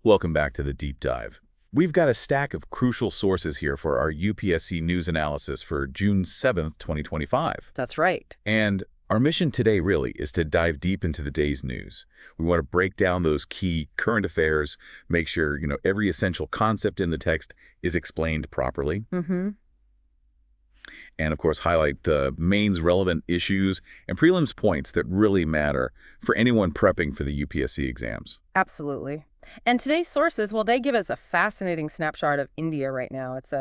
Welcome back to the Deep Dive. We've got a stack of crucial sources here for our UPSC news analysis for June 7th, 2025. That's right. And our mission today really is to dive deep into the day's news. We want to break down those key current affairs, make sure, every essential concept in the text is explained properly. And, of course, highlight the mains relevant issues and prelims points that really matter for anyone prepping for the UPSC exams. Absolutely. And today's sources, well, they give us a fascinating snapshot of India right now. It's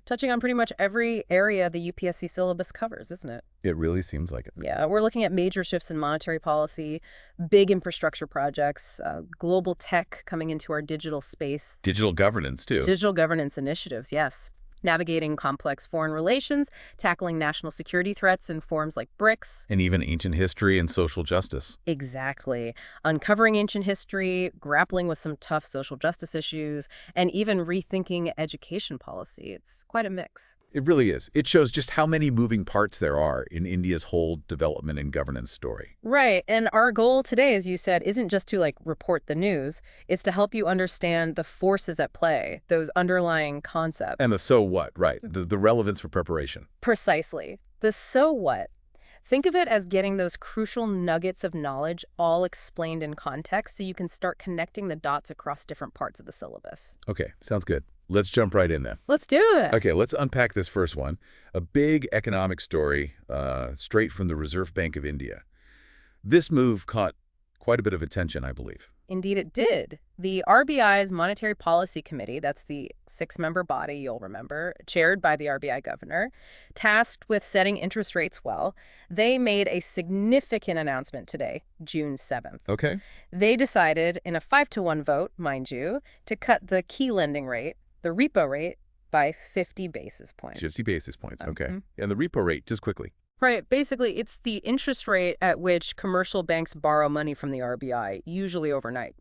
touching on pretty much every area the UPSC syllabus covers, isn't it? It really seems like it. Yeah, we're looking at major shifts in monetary policy, big infrastructure projects, global tech coming into our digital space. Digital governance, too. Digital governance initiatives, yes. Navigating complex foreign relations, tackling national security threats in forms like BRICS. And even ancient history and social justice. Exactly. Uncovering ancient history, grappling with some tough social justice issues, and even rethinking education policy. It's quite a mix. It really is. It shows just how many moving parts there are in India's whole development and governance story. Right. And our goal today, as you said, isn't just to report the news. It's to help you understand the forces at play, those underlying concepts. And the so what, right? The relevance for preparation. Precisely. The so what. Think of it as getting those crucial nuggets of knowledge all explained in context so you can start connecting the dots across different parts of the syllabus. Okay, sounds good. Let's jump right in then. Let's do it. Okay, let's unpack this first one. A big economic story straight from the Reserve Bank of India. This move caught quite a bit of attention, I believe. Indeed, it did. The RBI's Monetary Policy Committee, that's the 6-member body, you'll remember, chaired by the RBI governor, tasked with setting interest rates well, they made a significant announcement today, June 7th. Okay. They decided, in a 5-to-1 vote, mind you, to cut the key lending rate, the repo rate, by 50 basis points. 50 basis points, okay. And the repo rate, just quickly. Right. Basically, it's the interest rate at which commercial banks borrow money from the RBI, usually overnight.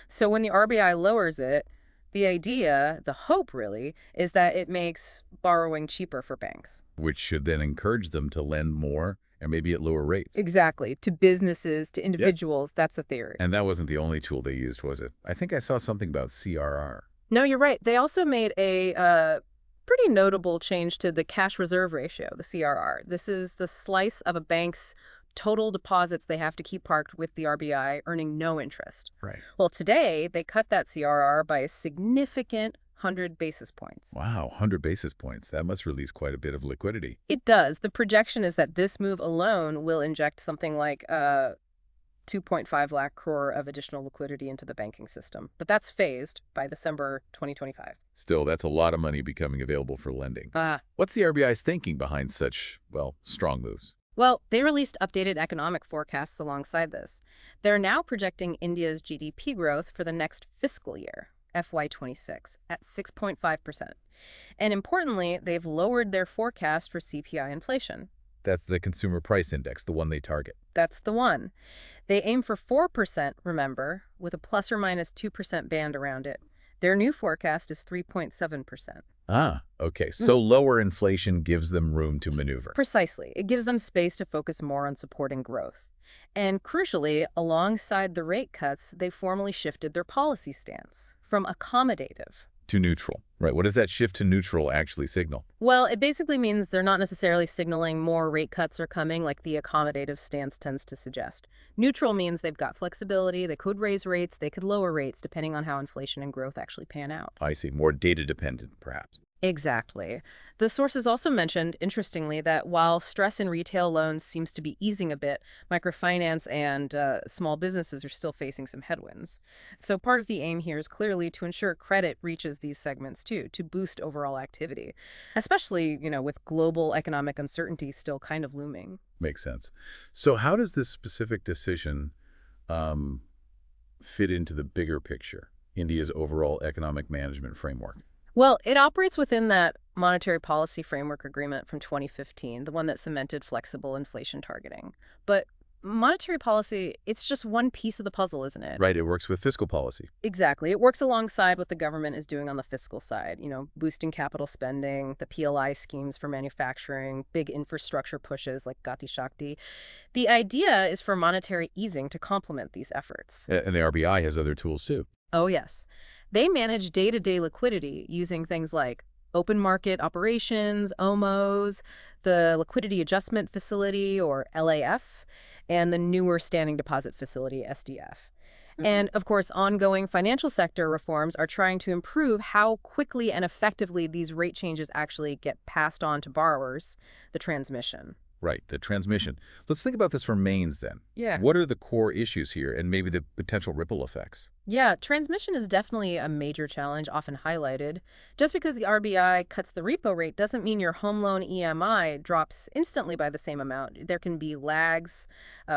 So when the RBI lowers it, the idea, the hope really, is that it makes borrowing cheaper for banks. Which should then encourage them to lend more and maybe at lower rates. Exactly. To businesses, to individuals. Yep. That's the theory. And that wasn't the only tool they used, was it? I think I saw something about CRR. No, you're right. They also made a pretty notable change to the cash reserve ratio, the CRR. This is the slice of a bank's total deposits they have to keep parked with the RBI, earning no interest. Right. Well, today, they cut that CRR by a significant 100 basis points. Wow, 100 basis points. That must release quite a bit of liquidity. It does. The projection is that this move alone will inject something like 2.5 lakh crore of additional liquidity into the banking system. But that's phased by December 2025. Still, that's a lot of money becoming available for lending. What's the RBI's thinking behind such, strong moves? Well, they released updated economic forecasts alongside this. They're now projecting India's GDP growth for the next fiscal year, FY26, at 6.5%. And importantly, they've lowered their forecast for CPI inflation. That's the Consumer Price Index, the one they target. That's the one. They aim for 4%, remember, with a plus or minus 2% band around it. Their new forecast is 3.7%. Ah, okay. So lower inflation gives them room to maneuver. Precisely. It gives them space to focus more on supporting growth. And crucially, alongside the rate cuts, they formally shifted their policy stance from accommodative to neutral. Right. What does that shift to neutral actually signal? Well, it basically means they're not necessarily signaling more rate cuts are coming like the accommodative stance tends to suggest. Neutral means they've got flexibility. They could raise rates. They could lower rates depending on how inflation and growth actually pan out. I see. More data dependent, perhaps. Exactly. The sources also mentioned, interestingly, that while stress in retail loans seems to be easing a bit, microfinance and small businesses are still facing some headwinds. So part of the aim here is clearly to ensure credit reaches these segments too, to boost overall activity, especially, with global economic uncertainty still kind of looming. Makes sense. So how does this specific decision fit into the bigger picture, India's overall economic management framework? Well, it operates within that monetary policy framework agreement from 2015, the one that cemented flexible inflation targeting. But monetary policy, it's just one piece of the puzzle, isn't it? Right. It works with fiscal policy. Exactly. It works alongside what the government is doing on the fiscal side, boosting capital spending, the PLI schemes for manufacturing, big infrastructure pushes like Gati Shakti. The idea is for monetary easing to complement these efforts. And the RBI has other tools, too. Oh, yes. They manage day-to-day liquidity using things like open market operations, OMOs, the Liquidity Adjustment Facility, or LAF, and the newer Standing Deposit Facility, SDF. And, of course, ongoing financial sector reforms are trying to improve how quickly and effectively these rate changes actually get passed on to borrowers, the transmission. Right, the transmission. Let's think about this for mains then. Yeah. What are the core issues here and maybe the potential ripple effects? Yeah, transmission is definitely a major challenge, often highlighted. Just because the RBI cuts the repo rate doesn't mean your home loan EMI drops instantly by the same amount. There can be lags,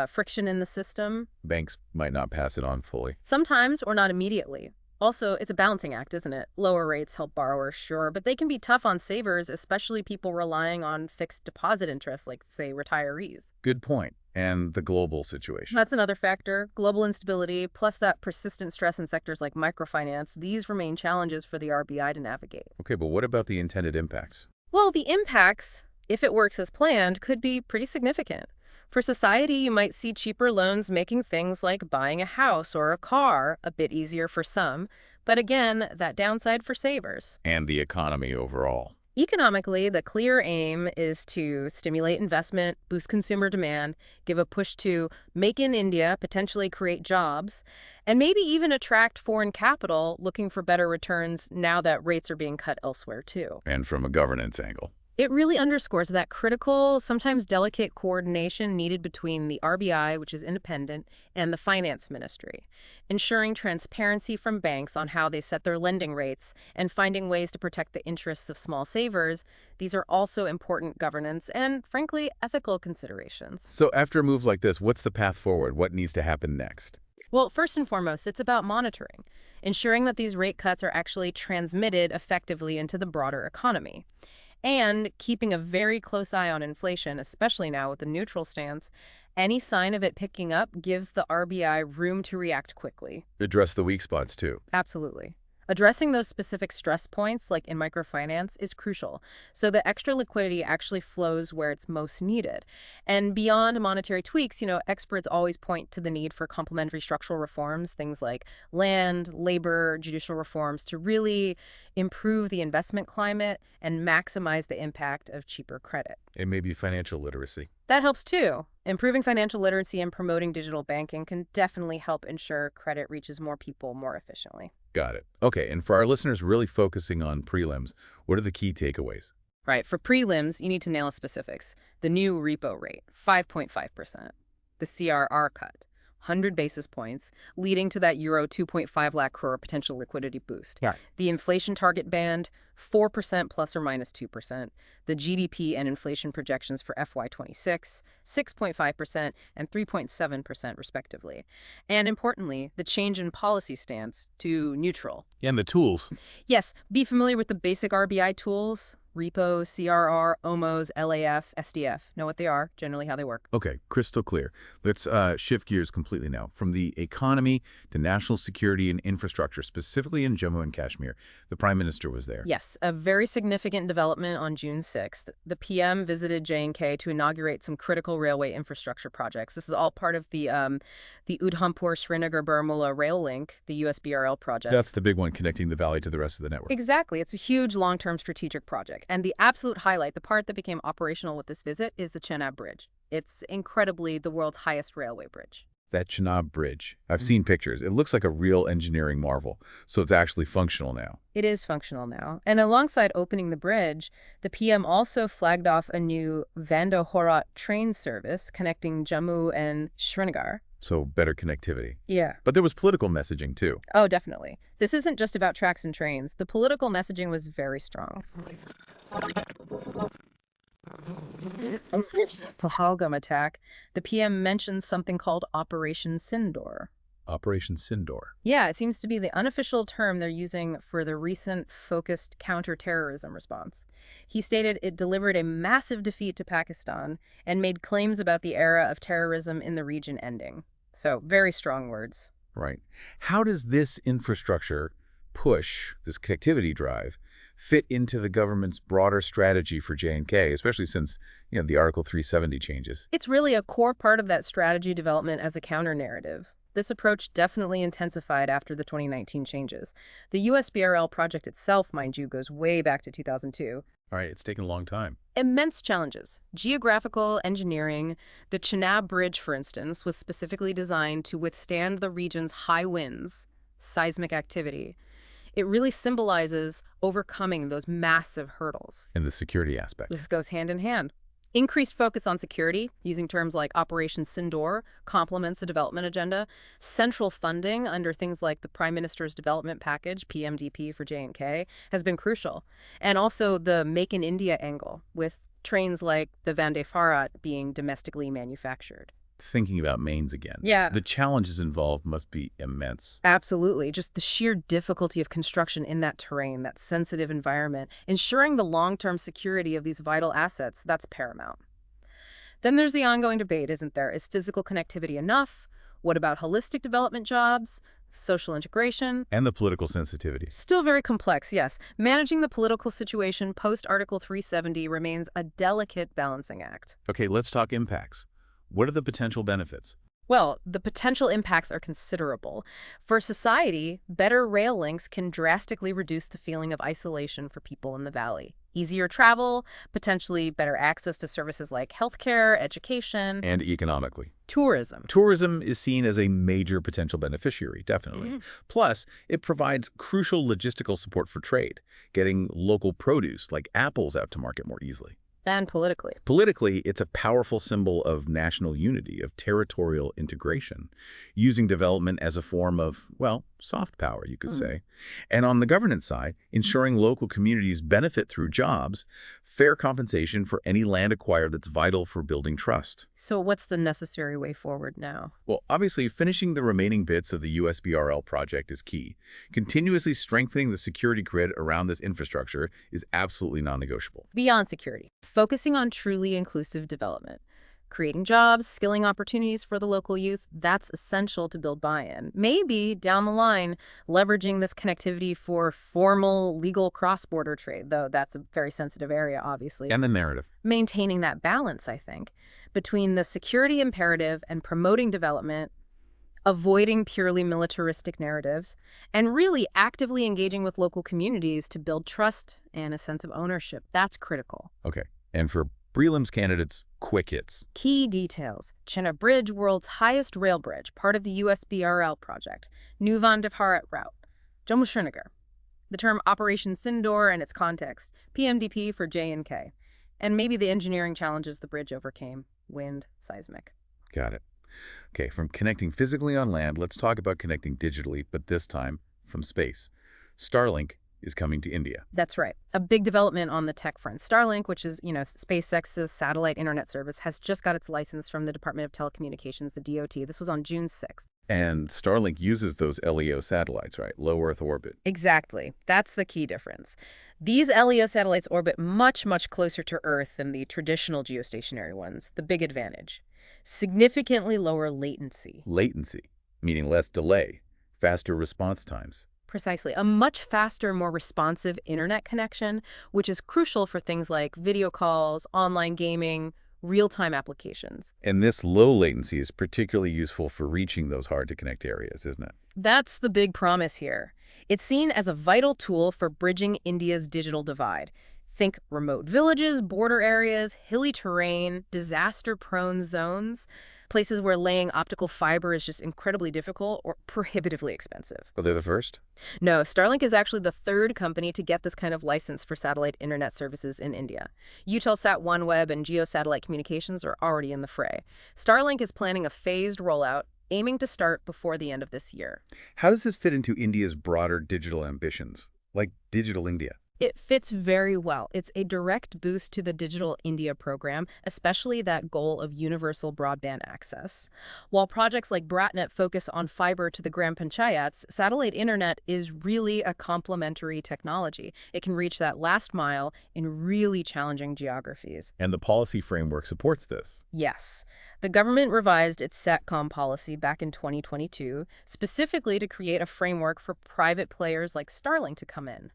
friction in the system. Banks might not pass it on fully. Sometimes, or not immediately. Also, it's a balancing act, isn't it? Lower rates help borrowers, sure, but they can be tough on savers, especially people relying on fixed deposit interest, like, say, retirees. Good point. And the global situation. That's another factor. Global instability, plus that persistent stress in sectors like microfinance, these remain challenges for the RBI to navigate. Okay, but what about the intended impacts? Well, the impacts, if it works as planned, could be pretty significant. For society, you might see cheaper loans making things like buying a house or a car a bit easier for some, but again, that downside for savers. And the economy overall. Economically, the clear aim is to stimulate investment, boost consumer demand, give a push to make in India, potentially create jobs, and maybe even attract foreign capital looking for better returns now that rates are being cut elsewhere too. And from a governance angle. It really underscores that critical, sometimes delicate coordination needed between the RBI, which is independent, and the finance ministry, ensuring transparency from banks on how they set their lending rates and finding ways to protect the interests of small savers. These are also important governance and, frankly, ethical considerations. So after a move like this, what's the path forward? What needs to happen next? Well, first and foremost, it's about monitoring, ensuring that these rate cuts are actually transmitted effectively into the broader economy. And keeping a very close eye on inflation, especially now with the neutral stance. Any sign of it picking up gives the RBI room to react quickly. Address the weak spots, too. Absolutely. Addressing those specific stress points, like in microfinance, is crucial, so the extra liquidity actually flows where it's most needed. And beyond monetary tweaks, experts always point to the need for complementary structural reforms, things like land, labor, judicial reforms, to really improve the investment climate and maximize the impact of cheaper credit. And maybe financial literacy. That helps too. Improving financial literacy and promoting digital banking can definitely help ensure credit reaches more people more efficiently. Got it. Okay, and for our listeners really focusing on prelims, what are the key takeaways? Right, for prelims, you need to nail specifics. The new repo rate, 5.5%. The CRR cut, 100 basis points, leading to that Euro 2.5 lakh crore potential liquidity boost. Yeah. The inflation target band, 4% plus or minus 2%. The GDP and inflation projections for FY26, 6.5% and 3.7% respectively. And importantly, the change in policy stance to neutral. And the tools. Yes, be familiar with the basic RBI tools. Repo, CRR, OMOs, LAF, SDF. Know what they are, generally how they work. Okay, crystal clear. Let's shift gears completely now. From the economy to national security and infrastructure, specifically in Jammu and Kashmir. The Prime Minister was there. Yes, a very significant development on June 6th. The PM visited J&K to inaugurate some critical railway infrastructure projects. This is all part of the Udhampur-Srinagar-Baramulla rail link, the USBRL project. That's the big one connecting the valley to the rest of the network. Exactly. It's a huge long-term strategic project. And the absolute highlight, the part that became operational with this visit, is the Chenab Bridge. It's incredibly the world's highest railway bridge. That Chenab Bridge. I've seen pictures. It looks like a real engineering marvel. So it's actually functional now. It is functional now. And alongside opening the bridge, the PM also flagged off a new Vande Bharat train service connecting Jammu and Srinagar. So better connectivity. Yeah. But there was political messaging, too. Oh, definitely. This isn't just about tracks and trains. The political messaging was very strong. Pahalgam attack, the PM mentions something called Operation Sindoor. Operation Sindoor. Yeah, it seems to be the unofficial term they're using for the recent focused counterterrorism response. He stated it delivered a massive defeat to Pakistan and made claims about the era of terrorism in the region ending. So, very strong words. Right. How does this infrastructure push, this connectivity drive, fit into the government's broader strategy for J&K, especially since, the Article 370 changes? It's really a core part of that strategy development as a counter-narrative. This approach definitely intensified after the 2019 changes. The USBRL project itself, mind you, goes way back to 2002. All right, it's taken a long time. Immense challenges. Geographical engineering. The Chenab Bridge, for instance, was specifically designed to withstand the region's high winds, seismic activity. It really symbolizes overcoming those massive hurdles. And the security aspect. This goes hand in hand. Increased focus on security, using terms like Operation Sindoor, complements the development agenda. Central funding under things like the Prime Minister's Development Package, PMDP for J&K, has been crucial. And also the Make in India angle, with trains like the Vande Bharat being domestically manufactured. Thinking about mains again. Yeah. The challenges involved must be immense. Absolutely. Just the sheer difficulty of construction in that terrain, that sensitive environment, ensuring the long-term security of these vital assets, that's paramount. Then there's the ongoing debate, isn't there? Is physical connectivity enough? What about holistic development jobs? Social integration? And the political sensitivity. Still very complex, yes. Managing the political situation post-Article 370 remains a delicate balancing act. Okay, let's talk impacts. What are the potential benefits? Well, the potential impacts are considerable. For society, better rail links can drastically reduce the feeling of isolation for people in the valley. Easier travel, potentially better access to services like healthcare, education. And economically. Tourism. Tourism is seen as a major potential beneficiary, definitely. Plus, it provides crucial logistical support for trade, getting local produce like apples out to market more easily. And politically. Politically, it's a powerful symbol of national unity, of territorial integration, using development as a form of, well, soft power, you could say. And on the governance side, ensuring local communities benefit through jobs, fair compensation for any land acquired that's vital for building trust. So what's the necessary way forward now? Well, obviously, finishing the remaining bits of the USBRL project is key. Continuously strengthening the security grid around this infrastructure is absolutely non-negotiable. Beyond security, focusing on truly inclusive development. Creating jobs, skilling opportunities for the local youth, that's essential to build buy-in. Maybe, down the line, leveraging this connectivity for formal, legal cross-border trade, though that's a very sensitive area, obviously. And the narrative. Maintaining that balance, I think, between the security imperative and promoting development, avoiding purely militaristic narratives, and really actively engaging with local communities to build trust and a sense of ownership. That's critical. Okay. And for prelims candidates, quick hits. Key details. Chenab Bridge, world's highest rail bridge, part of the USBRL project. New Vande Bharat route. Jammu Srinagar. The term Operation Sindoor and its context. PMDP for J&K. And maybe the engineering challenges the bridge overcame. Wind, seismic. Got it. Okay, from connecting physically on land, let's talk about connecting digitally, but this time from space. Starlink is coming to India. That's right. A big development on the tech front. Starlink, which is, SpaceX's satellite internet service, has just got its license from the Department of Telecommunications, the DOT. This was on June 6th. And Starlink uses those LEO satellites, right? Low Earth orbit. Exactly. That's the key difference. These LEO satellites orbit much, much closer to Earth than the traditional geostationary ones. The big advantage. Significantly lower latency. Latency, meaning less delay, faster response times. Precisely. A much faster, more responsive internet connection, which is crucial for things like video calls, online gaming, real-time applications. And this low latency is particularly useful for reaching those hard-to-connect areas, isn't it? That's the big promise here. It's seen as a vital tool for bridging India's digital divide. Think remote villages, border areas, hilly terrain, disaster-prone zones, places where laying optical fiber is just incredibly difficult or prohibitively expensive. Are they the first? No, Starlink is actually the third company to get this kind of license for satellite internet services in India. Eutelsat OneWeb and Geosatellite Communications are already in the fray. Starlink is planning a phased rollout, aiming to start before the end of this year. How does this fit into India's broader digital ambitions, like Digital India? It fits very well. It's a direct boost to the Digital India program, especially that goal of universal broadband access. While projects like BharatNet focus on fiber to the Gram Panchayats, satellite internet is really a complementary technology. It can reach that last mile in really challenging geographies. And the policy framework supports this. Yes. The government revised its SATCOM policy back in 2022, specifically to create a framework for private players like Starlink to come in.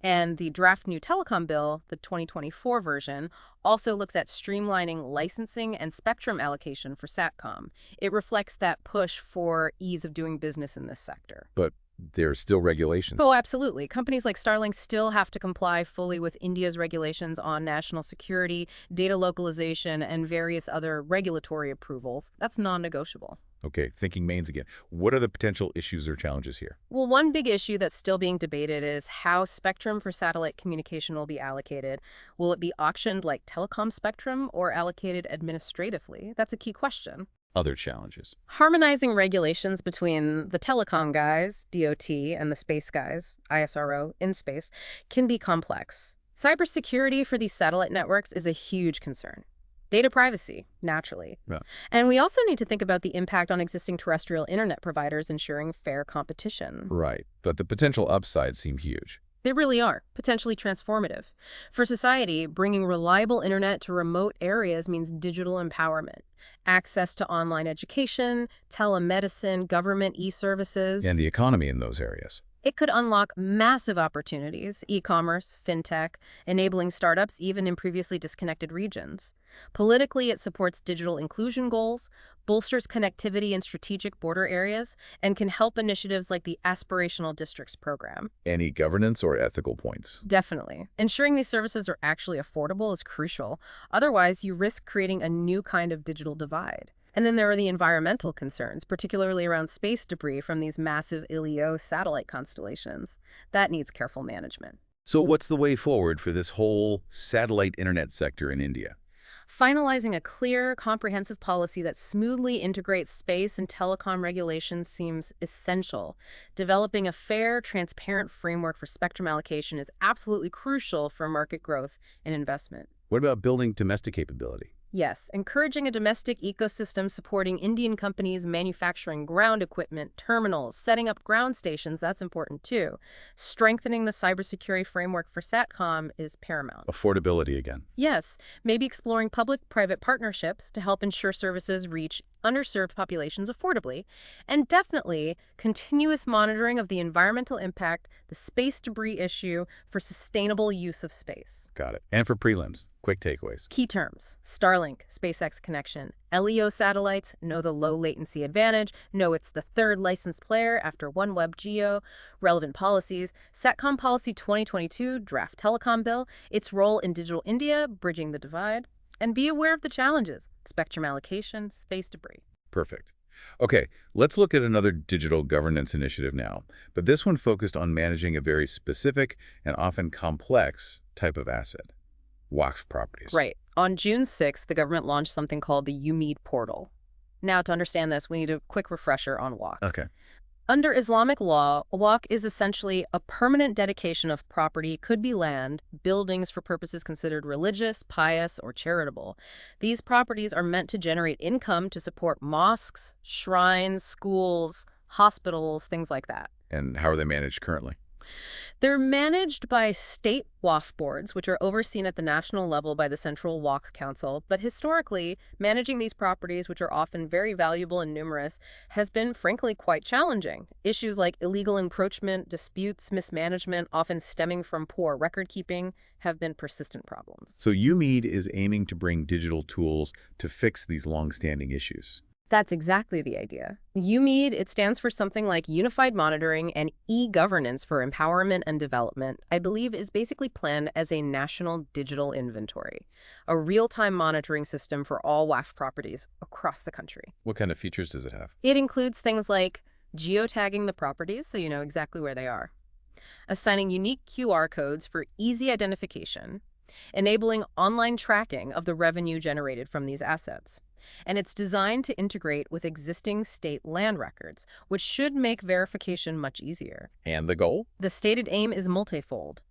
And the draft new telecom bill, the 2024 version, also looks at streamlining licensing and spectrum allocation for SATCOM. It reflects that push for ease of doing business in this sector. But there's still regulation. Oh, absolutely. Companies like Starlink still have to comply fully with India's regulations on national security, data localization, and various other regulatory approvals. That's non-negotiable. Okay, thinking mains again. What are the potential issues or challenges here? Well, one big issue that's still being debated is how spectrum for satellite communication will be allocated. Will it be auctioned like telecom spectrum or allocated administratively? That's a key question. Other challenges. Harmonizing regulations between the telecom guys, DOT, and the space guys, ISRO, in space, can be complex. Cybersecurity for these satellite networks is a huge concern. Data privacy, naturally. Yeah. And we also need to think about the impact on existing terrestrial internet providers ensuring fair competition. Right, but the potential upsides seem huge. They really are, potentially transformative. For society, bringing reliable internet to remote areas means digital empowerment, access to online education, telemedicine, government e-services. And the economy in those areas. It could unlock massive opportunities, e-commerce, fintech, enabling startups even in previously disconnected regions. Politically, it supports digital inclusion goals, bolsters connectivity in strategic border areas, and can help initiatives like the Aspirational Districts program. Any governance or ethical points? Definitely. Ensuring these services are actually affordable is crucial. Otherwise, you risk creating a new kind of digital divide. And then there are the environmental concerns, particularly around space debris from these massive LEO satellite constellations. That needs careful management. So what's the way forward for this whole satellite internet sector in India? Finalizing a clear, comprehensive policy that smoothly integrates space and telecom regulations seems essential. Developing a fair, transparent framework for spectrum allocation is absolutely crucial for market growth and investment. What about building domestic capability? Yes, encouraging a domestic ecosystem supporting Indian companies manufacturing ground equipment, terminals, setting up ground stations, that's important too. Strengthening the cybersecurity framework for SATCOM is paramount. Affordability again. Yes, maybe exploring public-private partnerships to help ensure services reach underserved populations affordably, and definitely continuous monitoring of the environmental impact, the space debris issue for sustainable use of space. Got it. And for prelims, quick takeaways. Key terms: Starlink, SpaceX connection, LEO satellites, know the low latency advantage, know it's the third licensed player after OneWeb Geo, relevant policies, SATCOM Policy 2022, draft telecom bill, its role in digital India, bridging the divide, and be aware of the challenges: spectrum allocation, space debris. Perfect. Okay, let's look at another digital governance initiative now, but this one focused on managing a very specific and often complex type of asset: Waqf properties. Right. On June 6th, the government launched something called the UMED portal. Now, to understand this, we need a quick refresher on Waqf. Okay. Under Islamic law, a waqf is essentially a permanent dedication of property, could be land, buildings for purposes considered religious, pious, or charitable. These properties are meant to generate income to support mosques, shrines, schools, hospitals, things like that. And how are they managed currently? They're managed by state waqf boards, which are overseen at the national level by the Central Waqf Council. But historically, managing these properties, which are often very valuable and numerous, has been, frankly, quite challenging. Issues like illegal encroachment, disputes, mismanagement, often stemming from poor record-keeping, have been persistent problems. So UMED is aiming to bring digital tools to fix these long-standing issues. That's exactly the idea. UMED, it stands for something like Unified Monitoring and E-Governance for Empowerment and Development, I believe is basically planned as a national digital inventory, a real-time monitoring system for all WAF properties across the country. What kind of features does it have? It includes things like geotagging the properties so you know exactly where they are, assigning unique QR codes for easy identification, enabling online tracking of the revenue generated from these assets. And it's designed to integrate with existing state land records, which should make verification much easier. And the goal? The stated aim is multifold: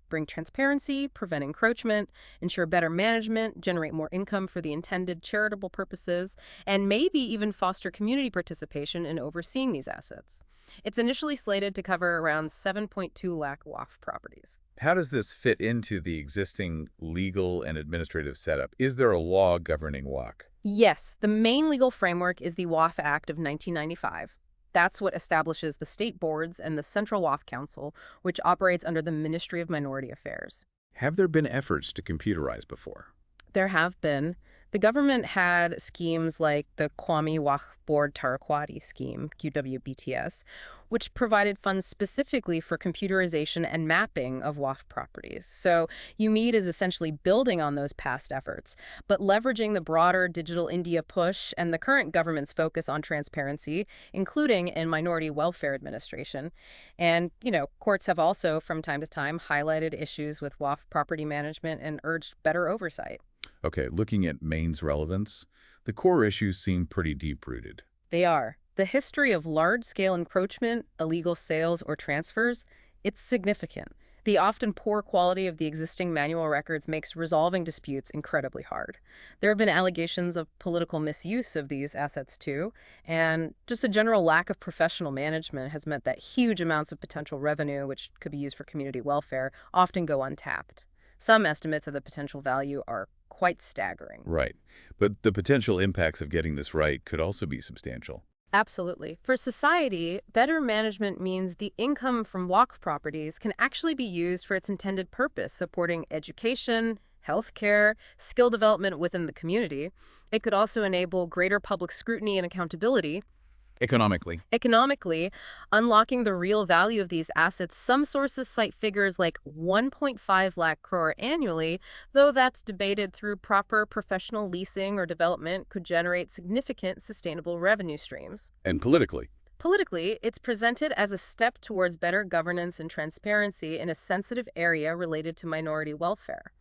bring transparency, prevent encroachment, ensure better management, generate more income for the intended charitable purposes, and maybe even foster community participation in overseeing these assets. It's initially slated to cover around 7.2 lakh Waqf properties. How does this fit into the existing legal and administrative setup? Is there a law governing Waqf? Yes, the main legal framework is the Waqf Act of 1995. That's what establishes the state boards and the Central WAF Council, which operates under the Ministry of Minority Affairs. Have there been efforts to computerize before? There have been. The government had schemes like the Kwame Wach Board Tarakwadi scheme, QWBTS, which provided funds specifically for computerization and mapping of WAF properties. So UMEAD is essentially building on those past efforts, but leveraging the broader Digital India push and the current government's focus on transparency, including in minority welfare administration. And, courts have also, from time to time, highlighted issues with WAF property management and urged better oversight. Okay, looking at Maine's relevance, the core issues seem pretty deep-rooted. They are. The history of large-scale encroachment, illegal sales, or transfers, it's significant. The often poor quality of the existing manual records makes resolving disputes incredibly hard. There have been allegations of political misuse of these assets too, and just a general lack of professional management has meant that huge amounts of potential revenue, which could be used for community welfare, often go untapped. Some estimates of the potential value are quite staggering. Right. But the potential impacts of getting this right could also be substantial. Absolutely. For society, better management means the income from WACF properties can actually be used for its intended purpose, supporting education, healthcare, skill development within the community. It could also enable greater public scrutiny and accountability. Economically, unlocking the real value of these assets, some sources cite figures like 1.5 lakh crore annually, though that's debated through proper professional leasing or development could generate significant sustainable revenue streams. And politically? Politically, it's presented as a step towards better governance and transparency in a sensitive area related to minority welfare.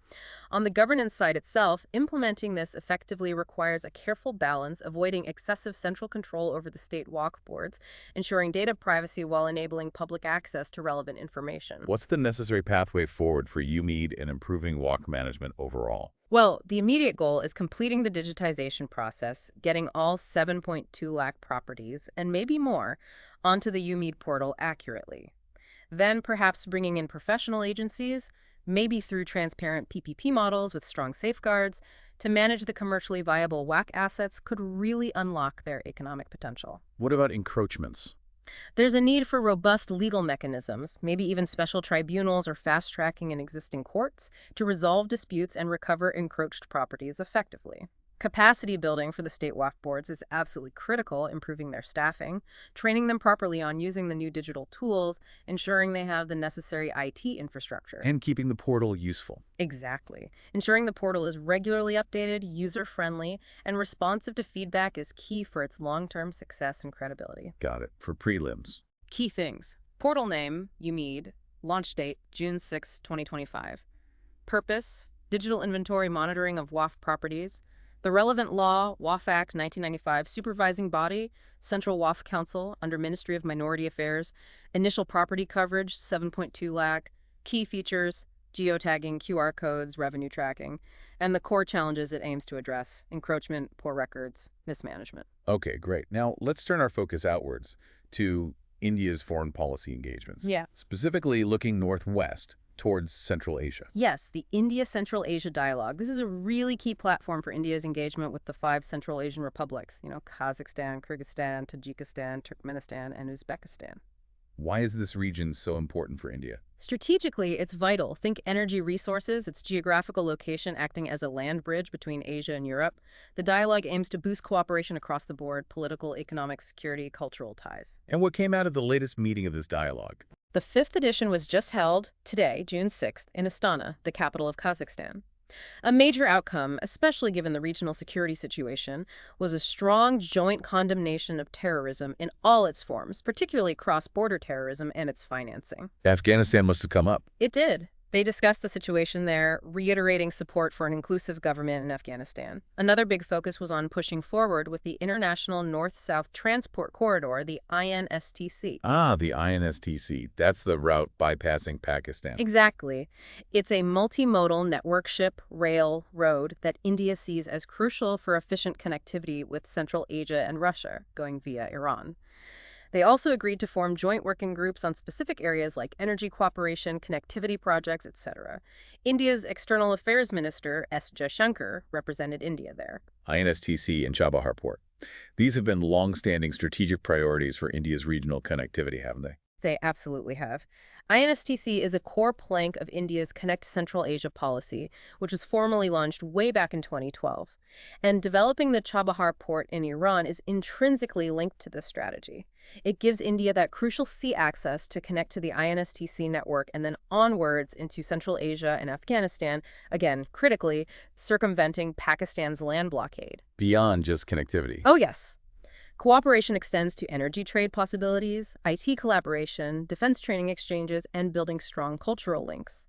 On the governance side itself, implementing this effectively requires a careful balance, avoiding excessive central control over the state WACF boards, ensuring data privacy while enabling public access to relevant information. What's the necessary pathway forward for UMEAD in improving WACF management overall? Well, the immediate goal is completing the digitization process, getting all 7.2 lakh properties, and maybe more, onto the UMEAD portal accurately. Then perhaps bringing in professional agencies, maybe through transparent PPP models with strong safeguards, to manage the commercially viable WAC assets could really unlock their economic potential. What about encroachments? There's a need for robust legal mechanisms, maybe even special tribunals or fast-tracking in existing courts, to resolve disputes and recover encroached properties effectively. Capacity building for the state WAF boards is absolutely critical, improving their staffing, training them properly on using the new digital tools, ensuring they have the necessary IT infrastructure. And keeping the portal useful. Exactly. Ensuring the portal is regularly updated, user-friendly, and responsive to feedback is key for its long-term success and credibility. Got it. For prelims. Key things. Portal name, UMEAD. Launch date, June 6, 2025. Purpose, digital inventory monitoring of WAF properties. The relevant law, WAF Act 1995, supervising body, Central WAF Council under Ministry of Minority Affairs, initial property coverage, 7.2 lakh, key features, geotagging, QR codes, revenue tracking, and the core challenges it aims to address, encroachment, poor records, mismanagement. Okay, great. Now, let's turn our focus outwards to India's foreign policy engagements. Yeah. Specifically looking northwest towards Central Asia. Yes, the India-Central Asia dialogue. This is a really key platform for India's engagement with the 5 Central Asian republics, Kazakhstan, Kyrgyzstan, Tajikistan, Turkmenistan, and Uzbekistan. Why is this region so important for India? Strategically, it's vital. Think energy resources, its geographical location acting as a land bridge between Asia and Europe. The dialogue aims to boost cooperation across the board, political, economic, security, cultural ties. And what came out of the latest meeting of this dialogue? The 5th edition was just held today, June 6th, in Astana, the capital of Kazakhstan. A major outcome, especially given the regional security situation, was a strong joint condemnation of terrorism in all its forms, particularly cross-border terrorism and its financing. Afghanistan must have come up. It did. They discussed the situation there, reiterating support for an inclusive government in Afghanistan. Another big focus was on pushing forward with the International North-South Transport Corridor, the INSTC. Ah, the INSTC. That's the route bypassing Pakistan. Exactly. It's a multimodal network ship, rail, road that India sees as crucial for efficient connectivity with Central Asia and Russia, going via Iran. They also agreed to form joint working groups on specific areas like energy cooperation, connectivity projects, etc. India's External Affairs Minister, S. Jaishankar, represented India there. INSTC in Chabahar Port. These have been long-standing strategic priorities for India's regional connectivity, haven't they? They absolutely have. INSTC is a core plank of India's Connect Central Asia policy, which was formally launched way back in 2012. And developing the Chabahar port in Iran is intrinsically linked to this strategy. It gives India that crucial sea access to connect to the INSTC network and then onwards into Central Asia and Afghanistan, again, critically, circumventing Pakistan's land blockade. Beyond just connectivity. Oh, yes. Cooperation extends to energy trade possibilities, IT collaboration, defense training exchanges, and building strong cultural links.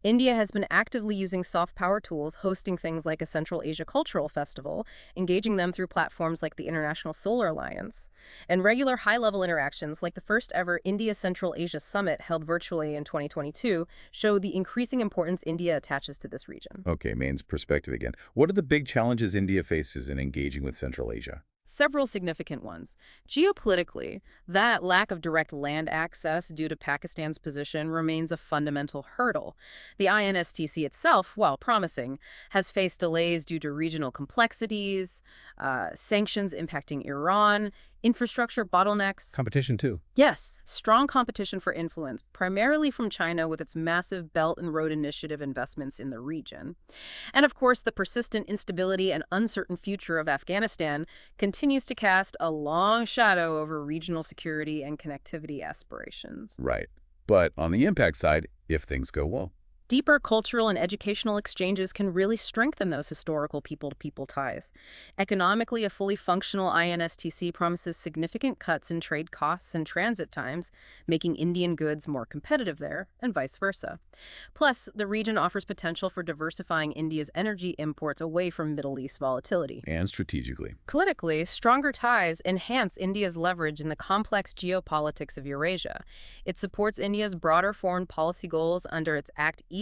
India has been actively using soft power tools, hosting things like a Central Asia Cultural Festival, engaging them through platforms like the International Solar Alliance, and regular high-level interactions like the first ever India-Central Asia Summit held virtually in 2022 show the increasing importance India attaches to this region. Okay, Maine's perspective again. What are the big challenges India faces in engaging with Central Asia? Several significant ones. Geopolitically, that lack of direct land access due to Pakistan's position remains a fundamental hurdle. The INSTC itself, while promising, has faced delays due to regional complexities, sanctions impacting Iran, infrastructure bottlenecks. Competition, too. Yes, strong competition for influence, primarily from China with its massive Belt and Road Initiative investments in the region. And of course, the persistent instability and uncertain future of Afghanistan continues to cast a long shadow over regional security and connectivity aspirations. Right. But on the impact side, if things go well. Deeper cultural and educational exchanges can really strengthen those historical people-to-people ties. Economically, a fully functional INSTC promises significant cuts in trade costs and transit times, making Indian goods more competitive there, and vice versa. Plus, the region offers potential for diversifying India's energy imports away from Middle East volatility. And strategically. Politically, stronger ties enhance India's leverage in the complex geopolitics of Eurasia. It supports India's broader foreign policy goals under its Act East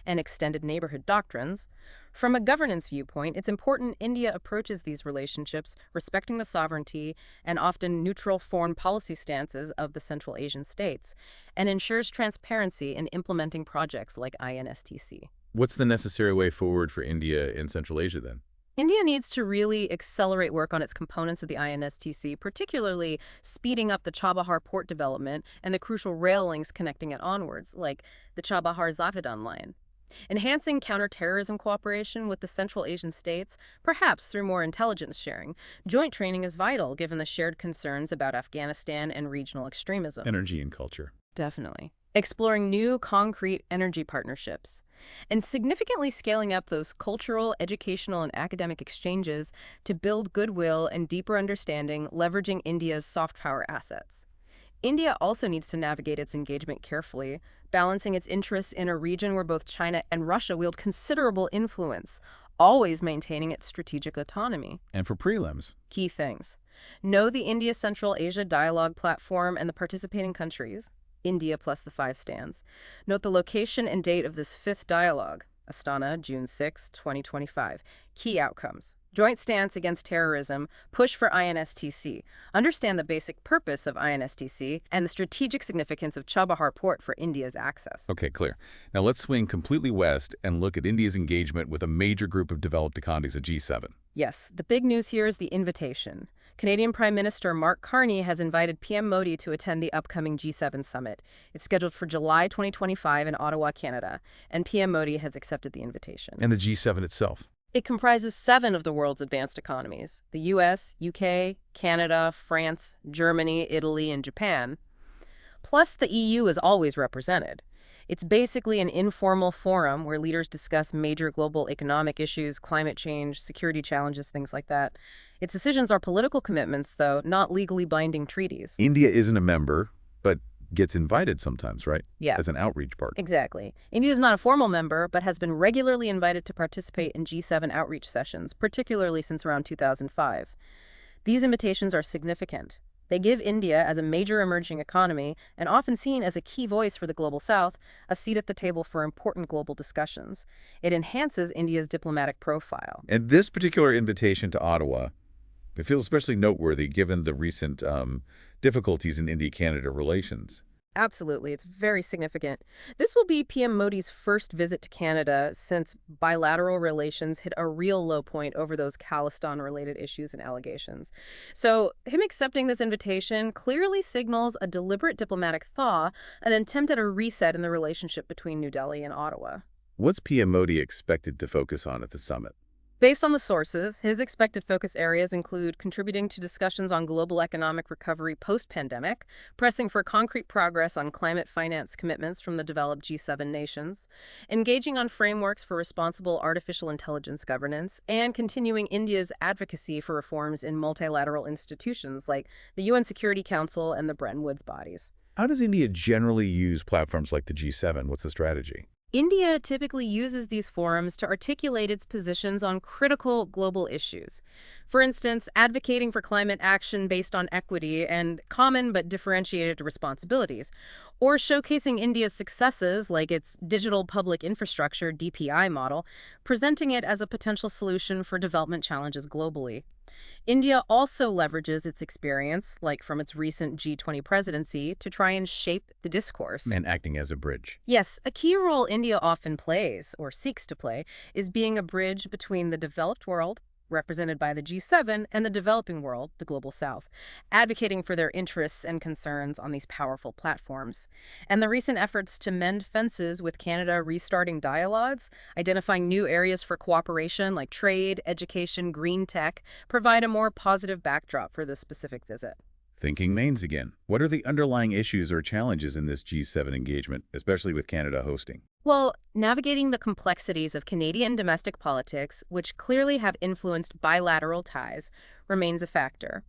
and extended neighborhood doctrines. From a governance viewpoint, it's important India approaches these relationships respecting the sovereignty and often neutral foreign policy stances of the Central Asian states, and ensures transparency in implementing projects like INSTC. What's the necessary way forward for India in Central Asia, then? India needs to really accelerate work on its components of the INSTC, particularly speeding up the Chabahar port development and the crucial rail links connecting it onwards, like the Chabahar-Zavedan line. Enhancing counterterrorism cooperation with the Central Asian states, perhaps through more intelligence sharing. Joint training is vital given the shared concerns about Afghanistan and regional extremism. Energy and culture. Definitely. Exploring new concrete energy partnerships. And significantly scaling up those cultural, educational, and academic exchanges to build goodwill and deeper understanding, leveraging India's soft power assets. India also needs to navigate its engagement carefully, balancing its interests in a region where both China and Russia wield considerable influence, always maintaining its strategic autonomy. And for prelims. Key things. Know the India-Central Asia Dialogue platform and the participating countries. India plus the 5 stands. Note the location and date of this 5th dialogue. Astana, June 6, 2025. Key outcomes. Joint stance against terrorism, push for INSTC. Understand the basic purpose of INSTC and the strategic significance of Chabahar Port for India's access. Okay, clear. Now let's swing completely west and look at India's engagement with a major group of developed economies, a G7. Yes, the big news here is the invitation. Canadian Prime Minister Mark Carney has invited PM Modi to attend the upcoming G7 summit. It's scheduled for July 2025 in Ottawa, Canada, and PM Modi has accepted the invitation. And the G7 itself? It comprises 7 of the world's advanced economies: the US, UK, Canada, France, Germany, Italy, and Japan. Plus, the EU is always represented. It's basically an informal forum where leaders discuss major global economic issues, climate change, security challenges, things like that. Its decisions are political commitments, though, not legally binding treaties. India isn't a member, but gets invited sometimes, right? Yeah. As an outreach partner. Exactly. India is not a formal member, but has been regularly invited to participate in G7 outreach sessions, particularly since around 2005. These invitations are significant. They give India, as a major emerging economy, and often seen as a key voice for the Global South, a seat at the table for important global discussions. It enhances India's diplomatic profile. And this particular invitation to Ottawa, it feels especially noteworthy given the recent difficulties in India-Canada relations. Absolutely. It's very significant. This will be PM Modi's first visit to Canada since bilateral relations hit a real low point over those Khalistan-related issues and allegations. So him accepting this invitation clearly signals a deliberate diplomatic thaw, an attempt at a reset in the relationship between New Delhi and Ottawa. What's PM Modi expected to focus on at the summit? Based on the sources, his expected focus areas include contributing to discussions on global economic recovery post-pandemic, pressing for concrete progress on climate finance commitments from the developed G7 nations, engaging on frameworks for responsible artificial intelligence governance, and continuing India's advocacy for reforms in multilateral institutions like the UN Security Council and the Bretton Woods bodies. How does India generally use platforms like the G7? What's the strategy? India typically uses these forums to articulate its positions on critical global issues. For instance, advocating for climate action based on equity and common but differentiated responsibilities, or showcasing India's successes like its digital public infrastructure (DPI) model, presenting it as a potential solution for development challenges globally. India also leverages its experience, like from its recent G20 presidency, to try and shape the discourse. And acting as a bridge. Yes, a key role India often plays, or seeks to play, is being a bridge between the developed world, represented by the G7, and the developing world, the Global South, advocating for their interests and concerns on these powerful platforms. And the recent efforts to mend fences with Canada restarting dialogues, identifying new areas for cooperation like trade, education, green tech, provide a more positive backdrop for this specific visit. Thinking mains again. What are the underlying issues or challenges in this G7 engagement, especially with Canada hosting? Well, navigating the complexities of Canadian domestic politics, which clearly have influenced bilateral ties, remains a factor.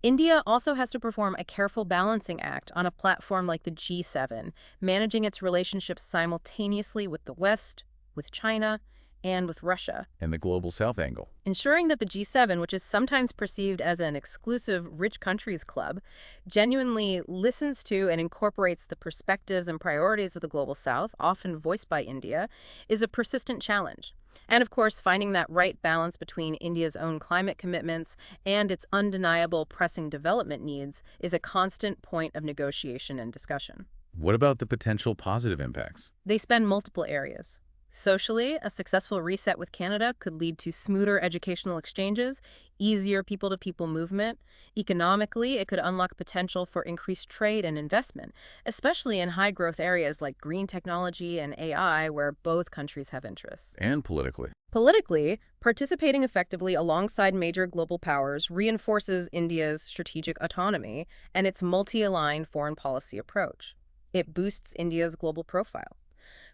India also has to perform a careful balancing act on a platform like the G7, managing its relationships simultaneously with the West, with China, and with Russia. And the Global South angle. Ensuring that the G7, which is sometimes perceived as an exclusive rich countries club, genuinely listens to and incorporates the perspectives and priorities of the Global South, often voiced by India, is a persistent challenge. And of course, finding that right balance between India's own climate commitments and its undeniable pressing development needs is a constant point of negotiation and discussion. What about the potential positive impacts? They span multiple areas. Socially, a successful reset with Canada could lead to smoother educational exchanges, easier people-to-people movement. Economically, it could unlock potential for increased trade and investment, especially in high-growth areas like green technology and AI, where both countries have interests. And politically. Politically, participating effectively alongside major global powers reinforces India's strategic autonomy and its multi-aligned foreign policy approach. It boosts India's global profile.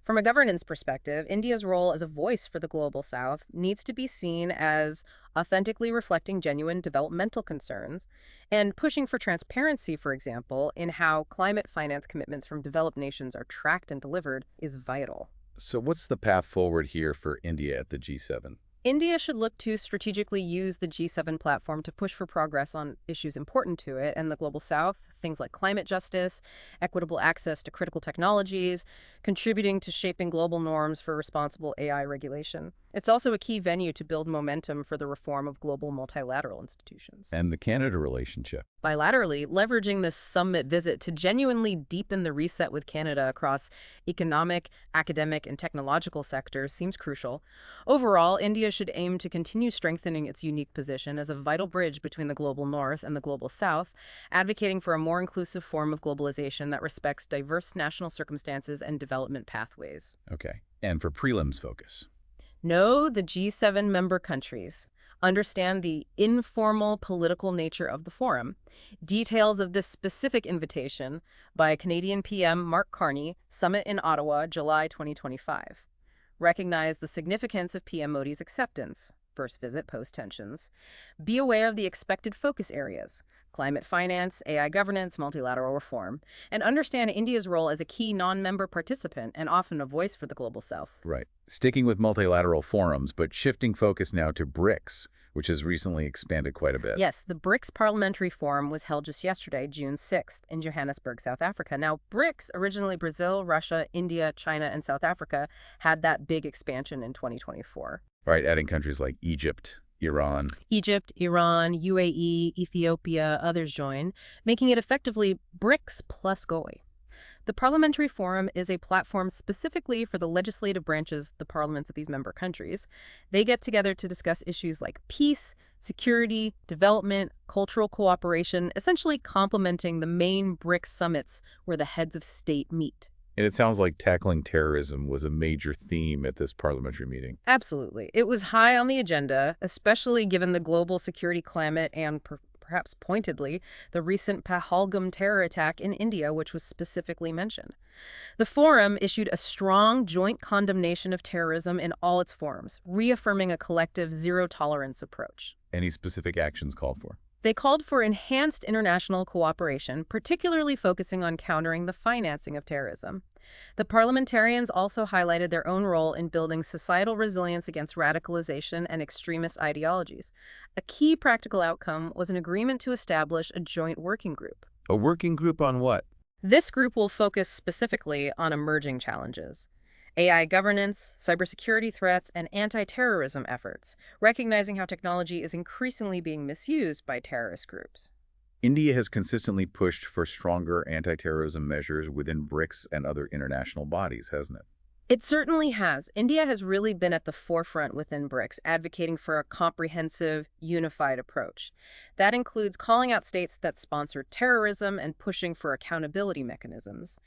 From a governance perspective, India's role as a voice for the Global South needs to be seen as authentically reflecting genuine developmental concerns and pushing for transparency, for example, in how climate finance commitments from developed nations are tracked and delivered is vital. So what's the path forward here for India at the G7? India should look to strategically use the G7 platform to push for progress on issues important to it and the Global South, things like climate justice, equitable access to critical technologies, contributing to shaping global norms for responsible AI regulation. It's also a key venue to build momentum for the reform of global multilateral institutions. And the Canada relationship. Bilaterally, leveraging this summit visit to genuinely deepen the reset with Canada across economic, academic, and technological sectors seems crucial. Overall, India should aim to continue strengthening its unique position as a vital bridge between the global North and the global South, advocating for a more inclusive form of globalization that respects diverse national circumstances and development pathways. Okay. And for prelims focus. Know the G7 member countries. Understand the informal political nature of the forum. Details of this specific invitation by Canadian PM Mark Carney, Summit in Ottawa, July 2025. Recognize the significance of PM Modi's acceptance, first visit post-tensions. Be aware of the expected focus areas, climate finance, AI governance, multilateral reform, and understand India's role as a key non-member participant and often a voice for the Global South. Right. Sticking with multilateral forums, but shifting focus now to BRICS, which has recently expanded quite a bit. Yes, the BRICS Parliamentary Forum was held just yesterday, June 6th, in Johannesburg, South Africa. Now, BRICS, originally Brazil, Russia, India, China, and South Africa, had that big expansion in 2024. Right, adding countries like Egypt, Iran, UAE, Ethiopia, others join, making it effectively BRICS plus GOI. The Parliamentary Forum is a platform specifically for the legislative branches, the parliaments of these member countries. They get together to discuss issues like peace, security, development, cultural cooperation, essentially complementing the main BRICS summits where the heads of state meet. And it sounds like tackling terrorism was a major theme at this parliamentary meeting. Absolutely. It was high on the agenda, especially given the global security climate and perhaps pointedly, the recent Pahalgam terror attack in India, which was specifically mentioned. The forum issued a strong joint condemnation of terrorism in all its forms, reaffirming a collective zero-tolerance approach. Any specific actions called for? They called for enhanced international cooperation, particularly focusing on countering the financing of terrorism. The parliamentarians also highlighted their own role in building societal resilience against radicalization and extremist ideologies. A key practical outcome was an agreement to establish a joint working group. A working group on what? This group will focus specifically on emerging challenges: AI governance, cybersecurity threats, and anti-terrorism efforts, recognizing how technology is increasingly being misused by terrorist groups. India has consistently pushed for stronger anti-terrorism measures within BRICS and other international bodies, hasn't it? It certainly has. India has really been at the forefront within BRICS, advocating for a comprehensive, unified approach. That includes calling out states that sponsor terrorism and pushing for accountability mechanisms.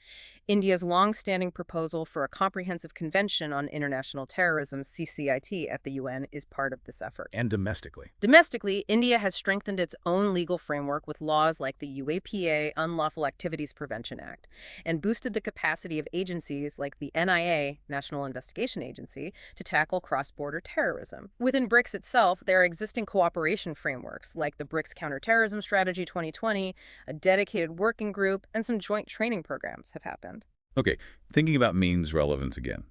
India's long-standing proposal for a comprehensive convention on international terrorism, CCIT, at the UN is part of this effort. And domestically. Domestically, India has strengthened its own legal framework with laws like the UAPA Unlawful Activities Prevention Act, and boosted the capacity of agencies like the NIA, National Investigation Agency, to tackle cross-border terrorism. Within BRICS itself, there are existing cooperation frameworks like the BRICS Counterterrorism Strategy 2020, a dedicated working group, and some joint training programs have happened. Okay, thinking about memes relevance again.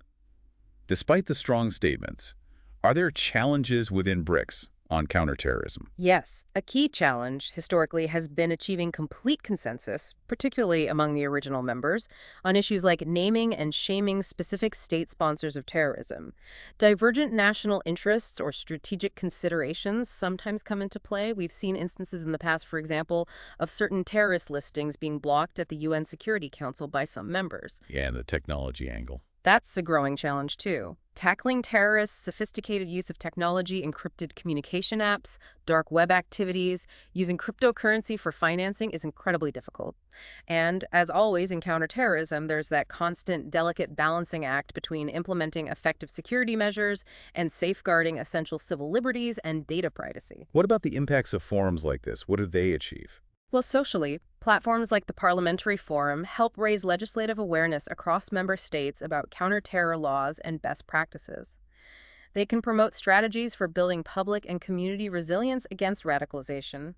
Despite the strong statements, are there challenges within BRICS on counterterrorism? Yes, a key challenge historically has been achieving complete consensus, particularly among the original members, on issues like naming and shaming specific state sponsors of terrorism. Divergent national interests or strategic considerations sometimes come into play. We've seen instances in the past, for example, of certain terrorist listings being blocked at the UN Security Council by some members. Yeah, and the technology angle. That's a growing challenge, too. Tackling terrorists' sophisticated use of technology, encrypted communication apps, dark web activities, using cryptocurrency for financing is incredibly difficult. And, as always in counterterrorism, there's that constant, delicate balancing act between implementing effective security measures and safeguarding essential civil liberties and data privacy. What about the impacts of forums like this? What do they achieve? Well, socially, platforms like the Parliamentary Forum help raise legislative awareness across member states about counter-terror laws and best practices. They can promote strategies for building public and community resilience against radicalization.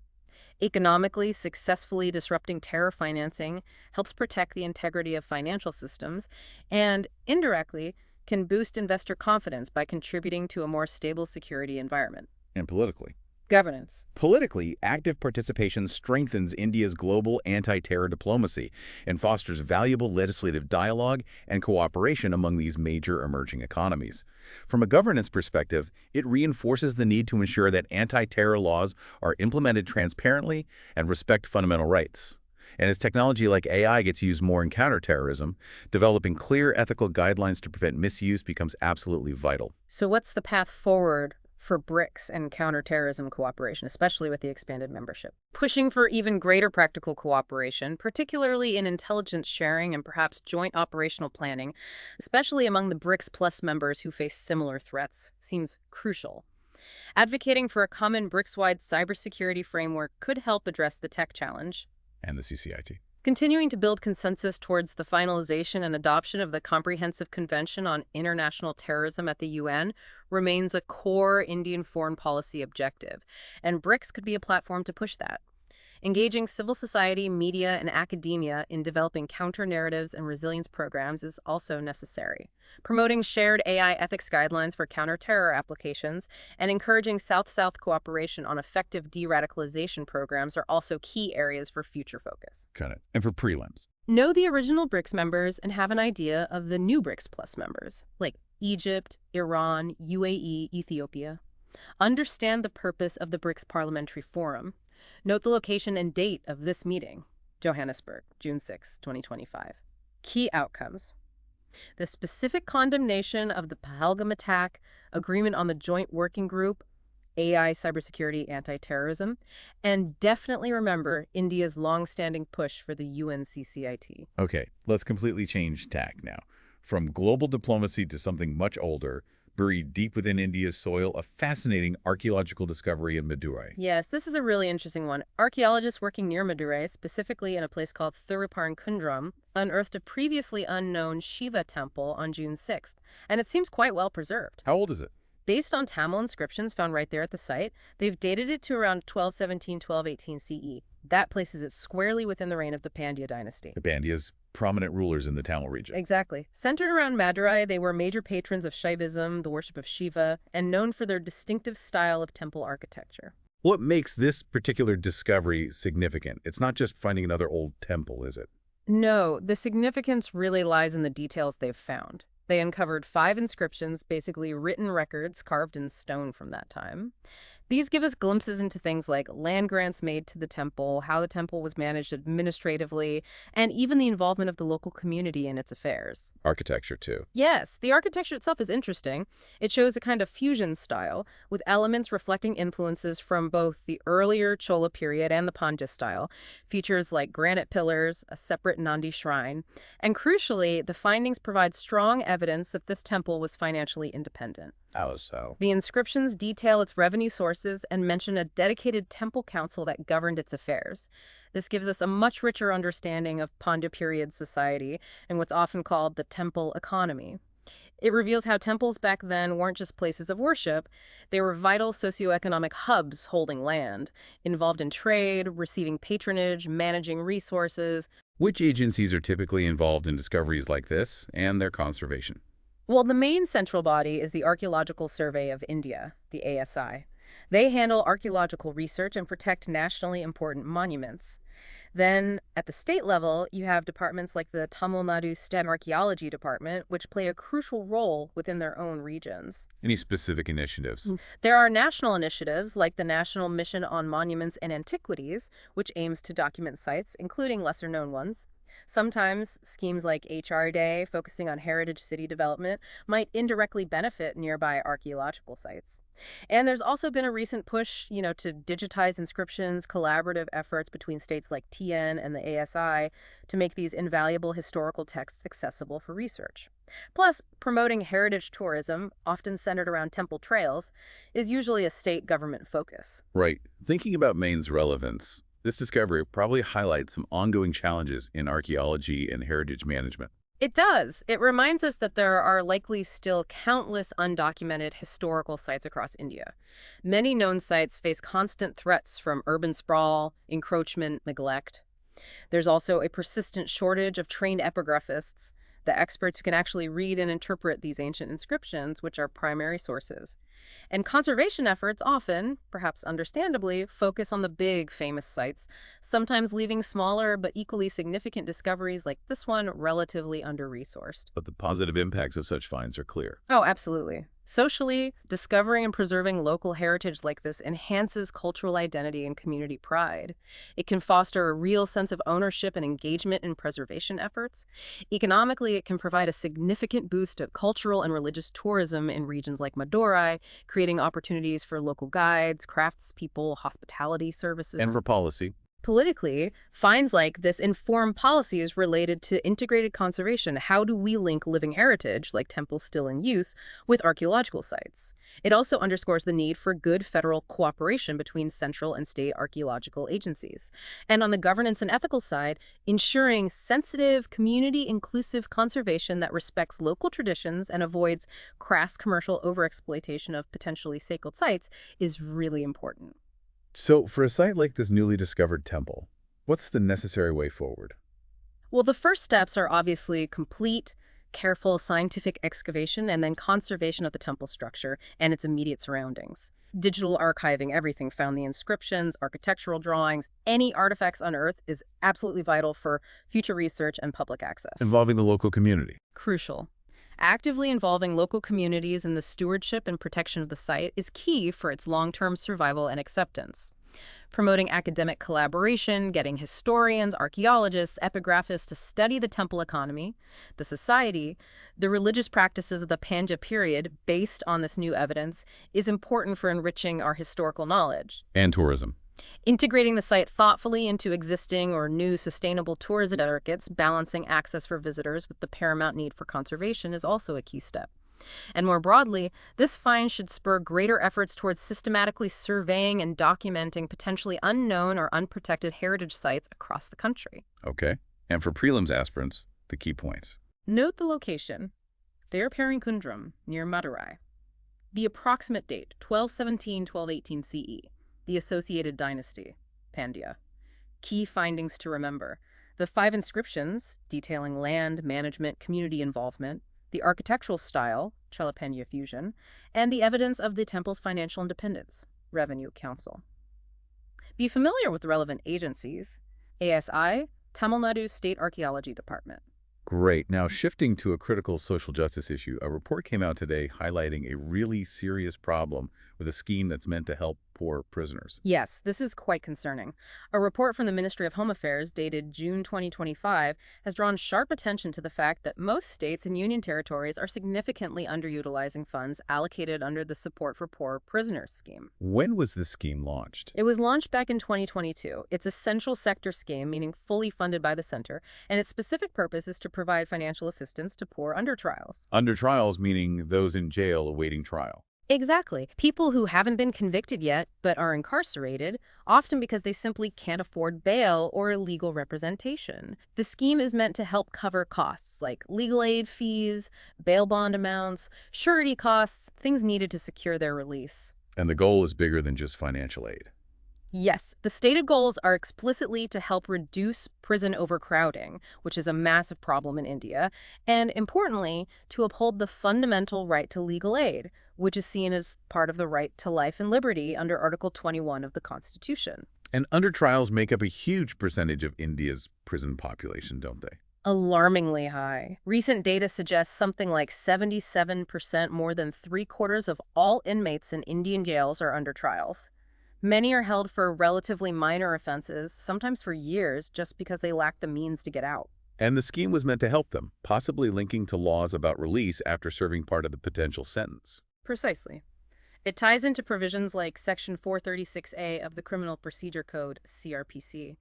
Economically, successfully disrupting terror financing helps protect the integrity of financial systems, and indirectly can boost investor confidence by contributing to a more stable security environment. And politically? Governance. Politically, active participation strengthens India's global anti-terror diplomacy and fosters valuable legislative dialogue and cooperation among these major emerging economies. From a governance perspective, it reinforces the need to ensure that anti-terror laws are implemented transparently and respect fundamental rights. And as technology like AI gets used more in counterterrorism, developing clear ethical guidelines to prevent misuse becomes absolutely vital. So what's the path forward for BRICS and counterterrorism cooperation, especially with the expanded membership? Pushing for even greater practical cooperation, particularly in intelligence sharing and perhaps joint operational planning, especially among the BRICS Plus members who face similar threats, seems crucial. Advocating for a common BRICS-wide cybersecurity framework could help address the tech challenge. And the CCIT. Continuing to build consensus towards the finalization and adoption of the Comprehensive Convention on International Terrorism at the UN remains a core Indian foreign policy objective, and BRICS could be a platform to push that. Engaging civil society, media, and academia in developing counter-narratives and resilience programs is also necessary. Promoting shared AI ethics guidelines for counter-terror applications and encouraging South-South cooperation on effective de-radicalization programs are also key areas for future focus. Got it. And for prelims? Know the original BRICS members and have an idea of the new BRICS Plus members, like Egypt, Iran, UAE, Ethiopia. Understand the purpose of the BRICS Parliamentary Forum. Note the location and date of this meeting, Johannesburg, June 6, 2025. Key outcomes: the specific condemnation of the Pahalgam attack, agreement on the Joint Working Group, AI, cybersecurity, anti-terrorism, and definitely remember India's long-standing push for the UNCCIT. Okay, let's completely change tack now. From global diplomacy to something much older, buried deep within India's soil, a fascinating archaeological discovery in Madurai. Yes, this is a really interesting one. Archaeologists working near Madurai, specifically in a place called Thiruparnkundram, unearthed a previously unknown Shiva temple on June 6th, and it seems quite well preserved. How old is it? Based on Tamil inscriptions found right there at the site, they've dated it to around 1217, 1218 CE. That places it squarely within the reign of the Pandya dynasty. The Pandya's prominent rulers in the Tamil region. Exactly. Centered around Madurai, they were major patrons of Shaivism, the worship of Shiva, and known for their distinctive style of temple architecture. What makes this particular discovery significant? It's not just finding another old temple, is it? No, the significance really lies in the details they've found. They uncovered 5 inscriptions, basically written records carved in stone from that time. These give us glimpses into things like land grants made to the temple, how the temple was managed administratively, and even the involvement of the local community in its affairs. Architecture, too. Yes, the architecture itself is interesting. It shows a kind of fusion style, with elements reflecting influences from both the earlier Chola period and the Pandya style, features like granite pillars, a separate Nandi shrine, and crucially, the findings provide strong evidence that this temple was financially independent. How so? The inscriptions detail its revenue sources and mention a dedicated temple council that governed its affairs. This gives us a much richer understanding of Pandya period society and what's often called the temple economy. It reveals how temples back then weren't just places of worship, they were vital socioeconomic hubs holding land, involved in trade, receiving patronage, managing resources. Which agencies are typically involved in discoveries like this and their conservation? Well, the main central body is the Archaeological Survey of India, the ASI. They handle archaeological research and protect nationally important monuments. Then, at the state level, you have departments like the Tamil Nadu State Archaeology Department, which play a crucial role within their own regions. Any specific initiatives? There are national initiatives like the National Mission on Monuments and Antiquities, which aims to document sites, including lesser-known ones. Sometimes schemes like HR Day, focusing on heritage city development, might indirectly benefit nearby archaeological sites. And there's also been a recent push, to digitize inscriptions, collaborative efforts between states like TN and the ASI to make these invaluable historical texts accessible for research. Plus, promoting heritage tourism, often centered around temple trails, is usually a state government focus. Right. Thinking about Maine's relevance, this discovery probably highlights some ongoing challenges in archaeology and heritage management. It does. It reminds us that there are likely still countless undocumented historical sites across India. Many known sites face constant threats from urban sprawl, encroachment, neglect. There's also a persistent shortage of trained epigraphists, the experts who can actually read and interpret these ancient inscriptions, which are primary sources. And conservation efforts often, perhaps understandably, focus on the big, famous sites, sometimes leaving smaller but equally significant discoveries like this one relatively under-resourced. But the positive impacts of such finds are clear. Oh, absolutely. Socially, discovering and preserving local heritage like this enhances cultural identity and community pride. It can foster a real sense of ownership and engagement in preservation efforts. Economically, it can provide a significant boost to cultural and religious tourism in regions like Madurai, creating opportunities for local guides, craftspeople, hospitality services. And for policy? Politically, finds like this inform policies related to integrated conservation. How do we link living heritage, like temples still in use, with archaeological sites? It also underscores the need for good federal cooperation between central and state archaeological agencies. And on the governance and ethical side, ensuring sensitive, community-inclusive conservation that respects local traditions and avoids crass commercial overexploitation of potentially sacred sites is really important. So, for a site like this newly discovered temple, what's the necessary way forward? Well, the first steps are obviously complete, careful scientific excavation and then conservation of the temple structure and its immediate surroundings. Digital archiving everything found, the inscriptions, architectural drawings, any artifacts unearthed is absolutely vital for future research and public access. Involving the local community. Crucial. Actively involving local communities in the stewardship and protection of the site is key for its long-term survival and acceptance. promoting academic collaboration, getting historians, archaeologists, epigraphists to study the temple economy, the society, the religious practices of the Pandya period based on this new evidence is important for enriching our historical knowledge. And tourism. Integrating the site thoughtfully into existing or new sustainable tourism circuits, balancing access for visitors with the paramount need for conservation is also a key step. And more broadly, this find should spur greater efforts towards systematically surveying and documenting potentially unknown or unprotected heritage sites across the country. Okay. And for prelims aspirants, the key points. Note the location. Thayerparinkundram, near Madurai. The approximate date, 1217-1218 CE. The associated dynasty, Pandya. Key findings to remember. The 5 inscriptions, detailing land, management, community involvement, the architectural style, Chelapanya fusion, and the evidence of the temple's financial independence, Revenue Council. Be familiar with the relevant agencies, ASI, Tamil Nadu State Archaeology Department. Great. Now, shifting to a critical social justice issue, a report came out today highlighting a really serious problem with a scheme that's meant to help poor prisoners. Yes, this is quite concerning. A report from the Ministry of Home Affairs dated June 2025 has drawn sharp attention to the fact that most states and union territories are significantly underutilizing funds allocated under the Support for Poor Prisoners scheme. When was this scheme launched? It was launched back in 2022. It's a central sector scheme, meaning fully funded by the center, and its specific purpose is to provide financial assistance to poor under trials. Under trials, meaning those in jail awaiting trial. Exactly. People who haven't been convicted yet but are incarcerated, often because they simply can't afford bail or legal representation. The scheme is meant to help cover costs like legal aid fees, bail bond amounts, surety costs, things needed to secure their release. And the goal is bigger than just financial aid. Yes, the stated goals are explicitly to help reduce prison overcrowding, which is a massive problem in India, and importantly, to uphold the fundamental right to legal aid, which is seen as part of the right to life and liberty under Article 21 of the Constitution. And under trials make up a huge percentage of India's prison population, don't they? Alarmingly high. Recent data suggests something like 77%, more than 3/4 of all inmates in Indian jails are under trials. Many are held for relatively minor offenses, sometimes for years, just because they lack the means to get out. And the scheme was meant to help them, possibly linking to laws about release after serving part of the potential sentence. Precisely. It ties into provisions like Section 436A of the Criminal Procedure Code, CRPC.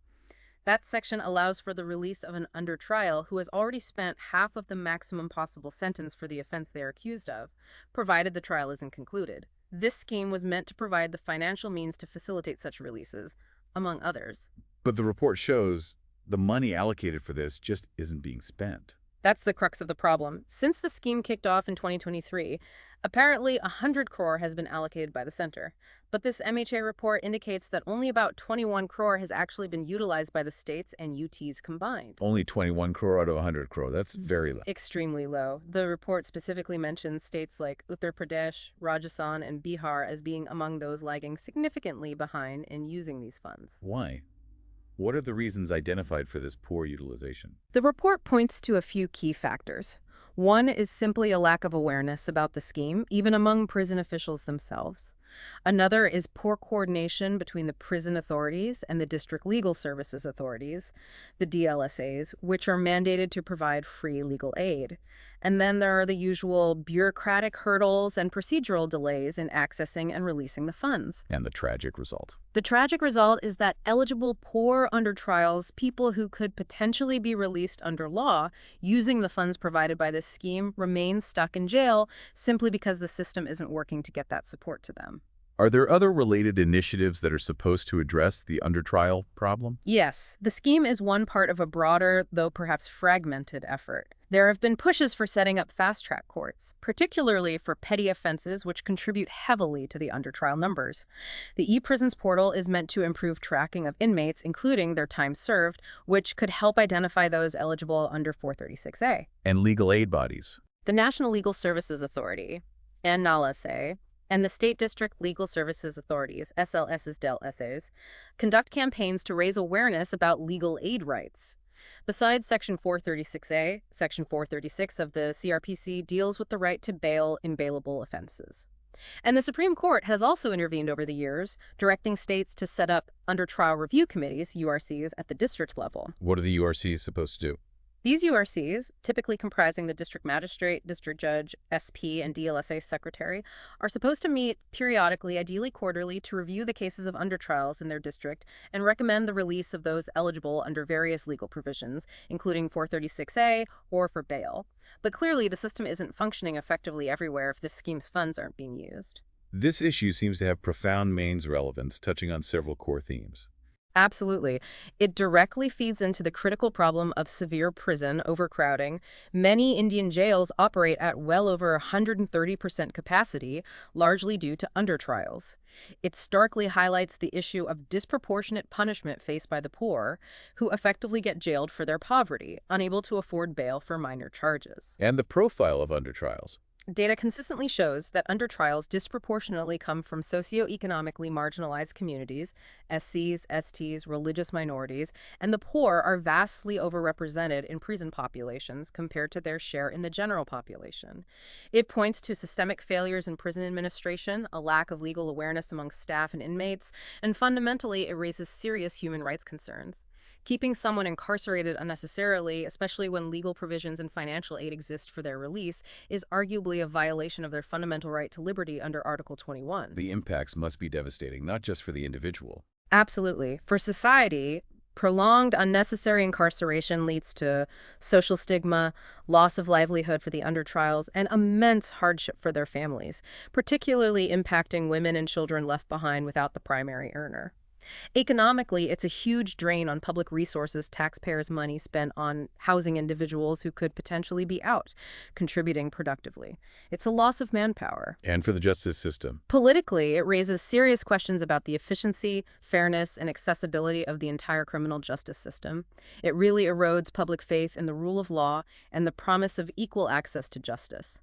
That section allows for the release of an under trial who has already spent half of the maximum possible sentence for the offense they are accused of, provided the trial isn't concluded. This scheme was meant to provide the financial means to facilitate such releases, among others. But the report shows the money allocated for this just isn't being spent. That's the crux of the problem. Since the scheme kicked off in 2023, apparently 100 crore has been allocated by the center. But this MHA report indicates that only about 21 crore has actually been utilized by the states and UTs combined. Only 21 crore out of 100 crore. That's very low. Extremely low. The report specifically mentions states like Uttar Pradesh, Rajasthan, and Bihar as being among those lagging significantly behind in using these funds. Why? What are the reasons identified for this poor utilization? The report points to a few key factors. One is simply a lack of awareness about the scheme, even among prison officials themselves. Another is poor coordination between the prison authorities and the district legal services authorities, the DLSAs, which are mandated to provide free legal aid. And then there are the usual bureaucratic hurdles and procedural delays in accessing and releasing the funds. And the tragic result. The tragic result is that eligible poor under trials, people who could potentially be released under law using the funds provided by this scheme, remain stuck in jail simply because the system isn't working to get that support to them. Are there other related initiatives that are supposed to address the under trial problem? Yes, the scheme is one part of a broader, though perhaps fragmented, effort. There have been pushes for setting up fast-track courts, particularly for petty offenses which contribute heavily to the under-trial numbers. The ePrisons portal is meant to improve tracking of inmates, including their time served, which could help identify those eligible under 436A. And legal aid bodies. The National Legal Services Authority, NLSA, and the State District Legal Services Authorities, SLS's DEL-SAs, conduct campaigns to raise awareness about legal aid rights. Besides Section 436A, Section 436 of the CRPC deals with the right to bail in bailable offenses. And the Supreme Court has also intervened over the years, directing states to set up under-trial review committees, URCs, at the district level. What are the URCs supposed to do? These URCs, typically comprising the district magistrate, district judge, SP, and DLSA secretary, are supposed to meet periodically, ideally quarterly, to review the cases of undertrials in their district and recommend the release of those eligible under various legal provisions, including 436A or for bail. But clearly, the system isn't functioning effectively everywhere if this scheme's funds aren't being used. This issue seems to have profound Maine's relevance, touching on several core themes. Absolutely. It directly feeds into the critical problem of severe prison overcrowding. Many Indian jails operate at well over 130% capacity, largely due to undertrials. It starkly highlights the issue of disproportionate punishment faced by the poor, who effectively get jailed for their poverty, unable to afford bail for minor charges. And the profile of undertrials. Data consistently shows that undertrials disproportionately come from socioeconomically marginalized communities, SCs, STs, religious minorities, and the poor are vastly overrepresented in prison populations compared to their share in the general population. It points to systemic failures in prison administration, a lack of legal awareness among staff and inmates, and fundamentally it raises serious human rights concerns. Keeping someone incarcerated unnecessarily, especially when legal provisions and financial aid exist for their release, is arguably a violation of their fundamental right to liberty under Article 21. The impacts must be devastating, not just for the individual. Absolutely. For society, prolonged unnecessary incarceration leads to social stigma, loss of livelihood for the undertrials, and immense hardship for their families, particularly impacting women and children left behind without the primary earner. Economically, it's a huge drain on public resources, taxpayers' money spent on housing individuals who could potentially be out, contributing productively. It's a loss of manpower. And for the justice system. Politically, it raises serious questions about the efficiency, fairness, and accessibility of the entire criminal justice system. It really erodes public faith in the rule of law and the promise of equal access to justice.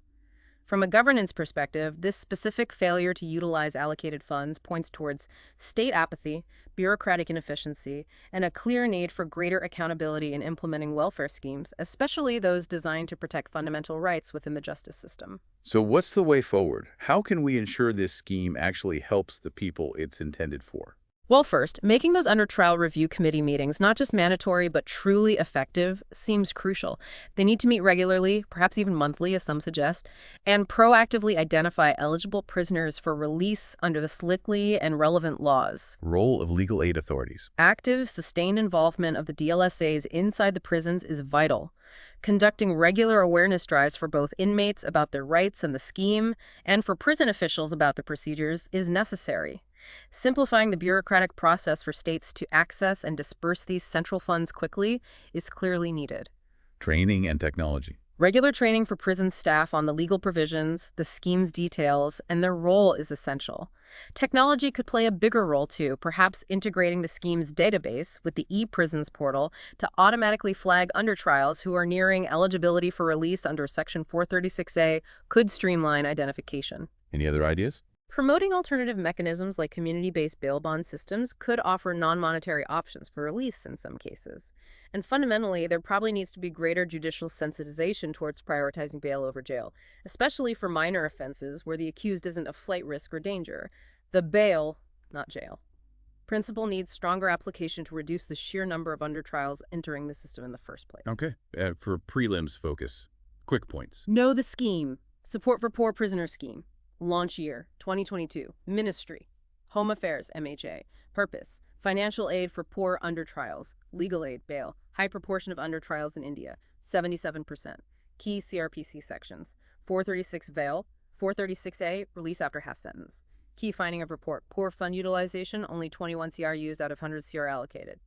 From a governance perspective, this specific failure to utilize allocated funds points towards state apathy, bureaucratic inefficiency, and a clear need for greater accountability in implementing welfare schemes, especially those designed to protect fundamental rights within the justice system. So what's the way forward? How can we ensure this scheme actually helps the people it's intended for? Well, first, making those under-trial review committee meetings not just mandatory but truly effective seems crucial. They need to meet regularly, perhaps even monthly, as some suggest, and proactively identify eligible prisoners for release under the strictly and relevant laws. Role of legal aid authorities. Active, sustained involvement of the DLSAs inside the prisons is vital. Conducting regular awareness drives for both inmates about their rights and the scheme, and for prison officials about the procedures, is necessary. Simplifying the bureaucratic process for states to access and disperse these central funds quickly is clearly needed. Training and technology. Regular training for prison staff on the legal provisions, the scheme's details, and their role is essential. Technology could play a bigger role too, perhaps integrating the scheme's database with the e-prisons portal to automatically flag undertrials who are nearing eligibility for release under Section 436A could streamline identification. Any other ideas? Promoting alternative mechanisms like community-based bail bond systems could offer non-monetary options for release in some cases. And fundamentally, there probably needs to be greater judicial sensitization towards prioritizing bail over jail, especially for minor offenses where the accused isn't a flight risk or danger. The bail, not jail. Principle needs stronger application to reduce the sheer number of undertrials entering the system in the first place. Okay. For prelims focus, quick points. Know the scheme. Support for Poor Prisoner Scheme. Launch year, 2022. Ministry, Home Affairs, MHA. Purpose, financial aid for poor undertrials. Legal aid, bail. High proportion of undertrials in India, 77%. Key CRPC sections. 436 bail. 436A, release after half sentence. Key finding of report, poor fund utilization, only 21 CR used out of 100 CR allocated.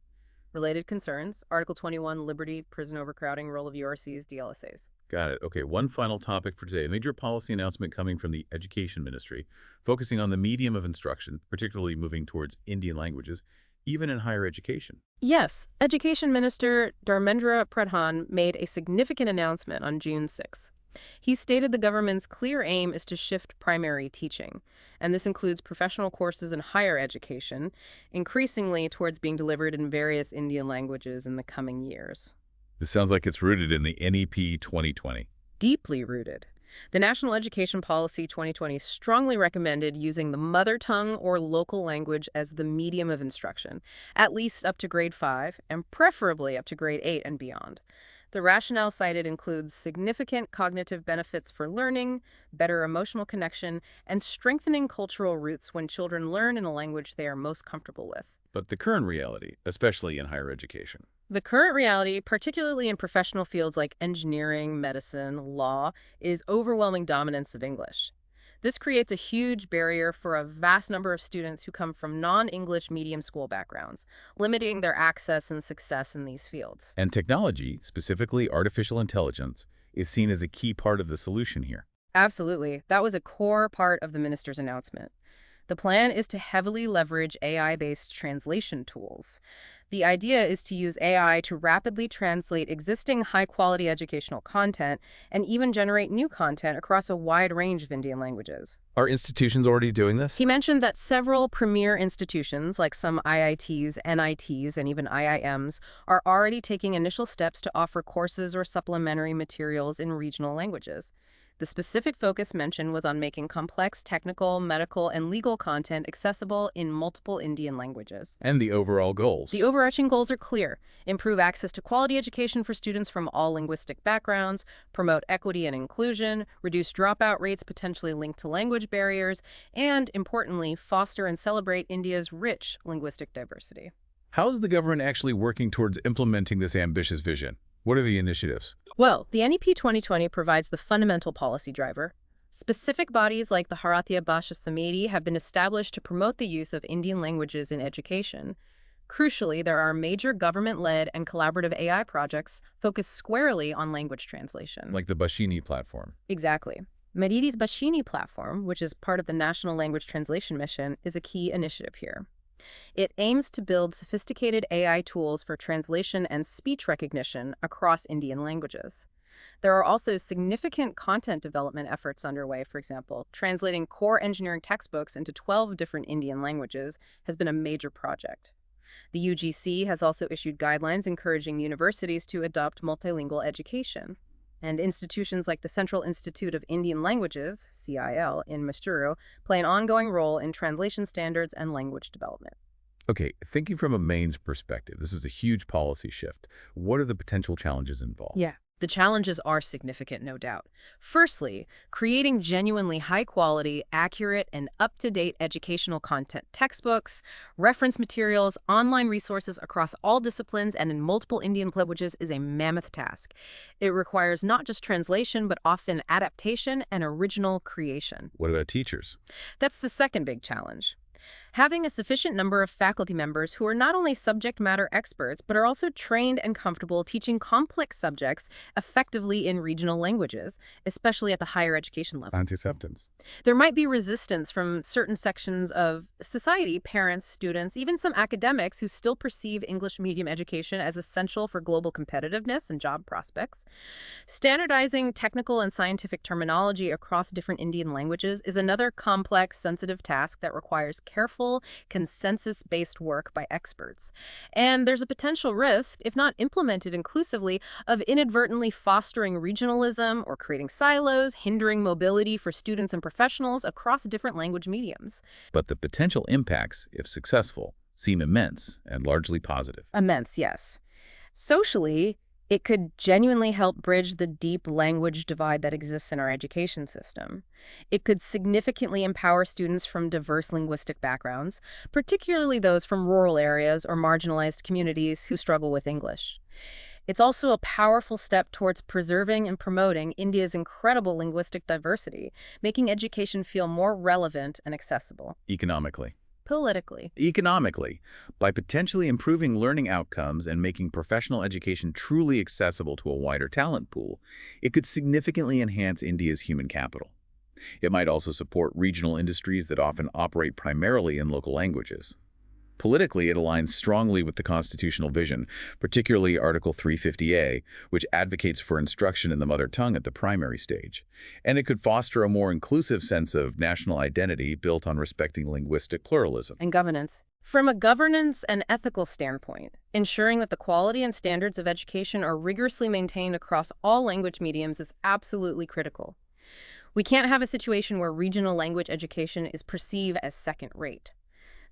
Related concerns, Article 21, liberty, prison overcrowding, role of URCs, DLSAs. Got it. Okay, one final topic for today. A major policy announcement coming from the Education Ministry, focusing on the medium of instruction, particularly moving towards Indian languages, even in higher education. Yes, Education Minister Dharmendra Pradhan made a significant announcement on June 6th. He stated the government's clear aim is to shift primary teaching, and this includes professional courses in higher education, increasingly towards being delivered in various Indian languages in the coming years. This sounds like it's rooted in the NEP 2020. Deeply rooted. The National Education Policy 2020 strongly recommended using the mother tongue or local language as the medium of instruction, at least up to grade 5, and preferably up to grade 8 and beyond. The rationale cited includes significant cognitive benefits for learning, better emotional connection, and strengthening cultural roots when children learn in a language they are most comfortable with. But the current reality, especially in higher education. The current reality, particularly in professional fields like engineering, medicine, law, is overwhelming dominance of English. This creates a huge barrier for a vast number of students who come from non-English medium school backgrounds, limiting their access and success in these fields. And technology, specifically artificial intelligence, is seen as a key part of the solution here. Absolutely. That was a core part of the minister's announcement. The plan is to heavily leverage AI-based translation tools. The idea is to use AI to rapidly translate existing high-quality educational content and even generate new content across a wide range of Indian languages. Are institutions already doing this? He mentioned that several premier institutions, like some IITs, NITs, and even IIMs, are already taking initial steps to offer courses or supplementary materials in regional languages. The specific focus mentioned was on making complex technical, medical, and legal content accessible in multiple Indian languages. And the overall goals? The overarching goals are clear: improve access to quality education for students from all linguistic backgrounds, promote equity and inclusion, reduce dropout rates potentially linked to language barriers, and, importantly, foster and celebrate India's rich linguistic diversity. How is the government actually working towards implementing this ambitious vision? What are the initiatives? Well, the NEP 2020 provides the fundamental policy driver. Specific bodies like the Bharatiya Bhasha Samiti have been established to promote the use of Indian languages in education. Crucially, there are major government-led and collaborative AI projects focused squarely on language translation. Like the Bhashini platform. Exactly. Medidi's Bhashini platform, which is part of the National Language Translation Mission, is a key initiative here. It aims to build sophisticated AI tools for translation and speech recognition across Indian languages. There are also significant content development efforts underway. For example, translating core engineering textbooks into 12 different Indian languages has been a major project. The UGC has also issued guidelines encouraging universities to adopt multilingual education. And institutions like the Central Institute of Indian Languages, CIL, in Mysuru, play an ongoing role in translation standards and language development. Okay, thinking from a mains perspective, this is a huge policy shift. What are the potential challenges involved? The challenges are significant, no doubt. Firstly, creating genuinely high-quality, accurate, and up-to-date educational content, textbooks, reference materials, online resources across all disciplines and in multiple Indian languages is a mammoth task. It requires not just translation, but often adaptation and original creation. What about teachers? That's the second big challenge. Having a sufficient number of faculty members who are not only subject matter experts, but are also trained and comfortable teaching complex subjects effectively in regional languages, especially at the higher education level. Anti-acceptance. There might be resistance from certain sections of society, parents, students, even some academics who still perceive English medium education as essential for global competitiveness and job prospects. Standardizing technical and scientific terminology across different Indian languages is another complex, sensitive task that requires careful, consensus-based work by experts. And there's a potential risk, if not implemented inclusively, of inadvertently fostering regionalism or creating silos, hindering mobility for students and professionals across different language mediums. But the potential impacts, if successful, seem immense and largely positive. Immense, yes. Socially, it could genuinely help bridge the deep language divide that exists in our education system. It could significantly empower students from diverse linguistic backgrounds, particularly those from rural areas or marginalized communities who struggle with English. It's also a powerful step towards preserving and promoting India's incredible linguistic diversity, making education feel more relevant and accessible. Economically. Politically. Economically, by potentially improving learning outcomes and making professional education truly accessible to a wider talent pool, it could significantly enhance India's human capital. It might also support regional industries that often operate primarily in local languages. Politically, it aligns strongly with the constitutional vision, particularly Article 350A, which advocates for instruction in the mother tongue at the primary stage. And it could foster a more inclusive sense of national identity built on respecting linguistic pluralism. And governance. From a governance and ethical standpoint, ensuring that the quality and standards of education are rigorously maintained across all language mediums is absolutely critical. We can't have a situation where regional language education is perceived as second-rate.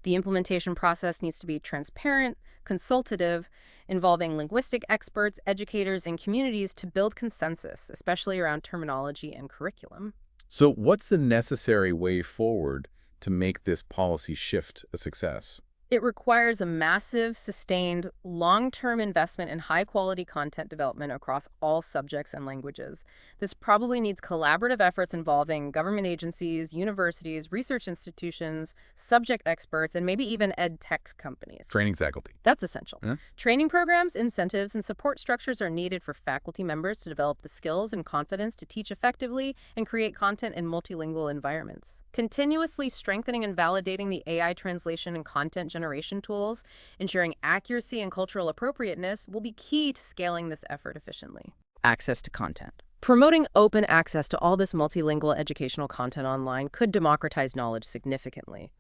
The implementation process needs to be transparent, consultative, involving linguistic experts, educators, and communities to build consensus, especially around terminology and curriculum. So what's the necessary way forward to make this policy shift a success? It requires a massive, sustained, long-term investment in high-quality content development across all subjects and languages. This probably needs collaborative efforts involving government agencies, universities, research institutions, subject experts, and maybe even ed tech companies. Training faculty. That's essential. Yeah. Training programs, incentives, and support structures are needed for faculty members to develop the skills and confidence to teach effectively and create content in multilingual environments. Continuously strengthening and validating the AI translation and content generation tools, ensuring accuracy and cultural appropriateness will be key to scaling this effort efficiently. Access to content. Promoting open access to all this multilingual educational content online could democratize knowledge significantly.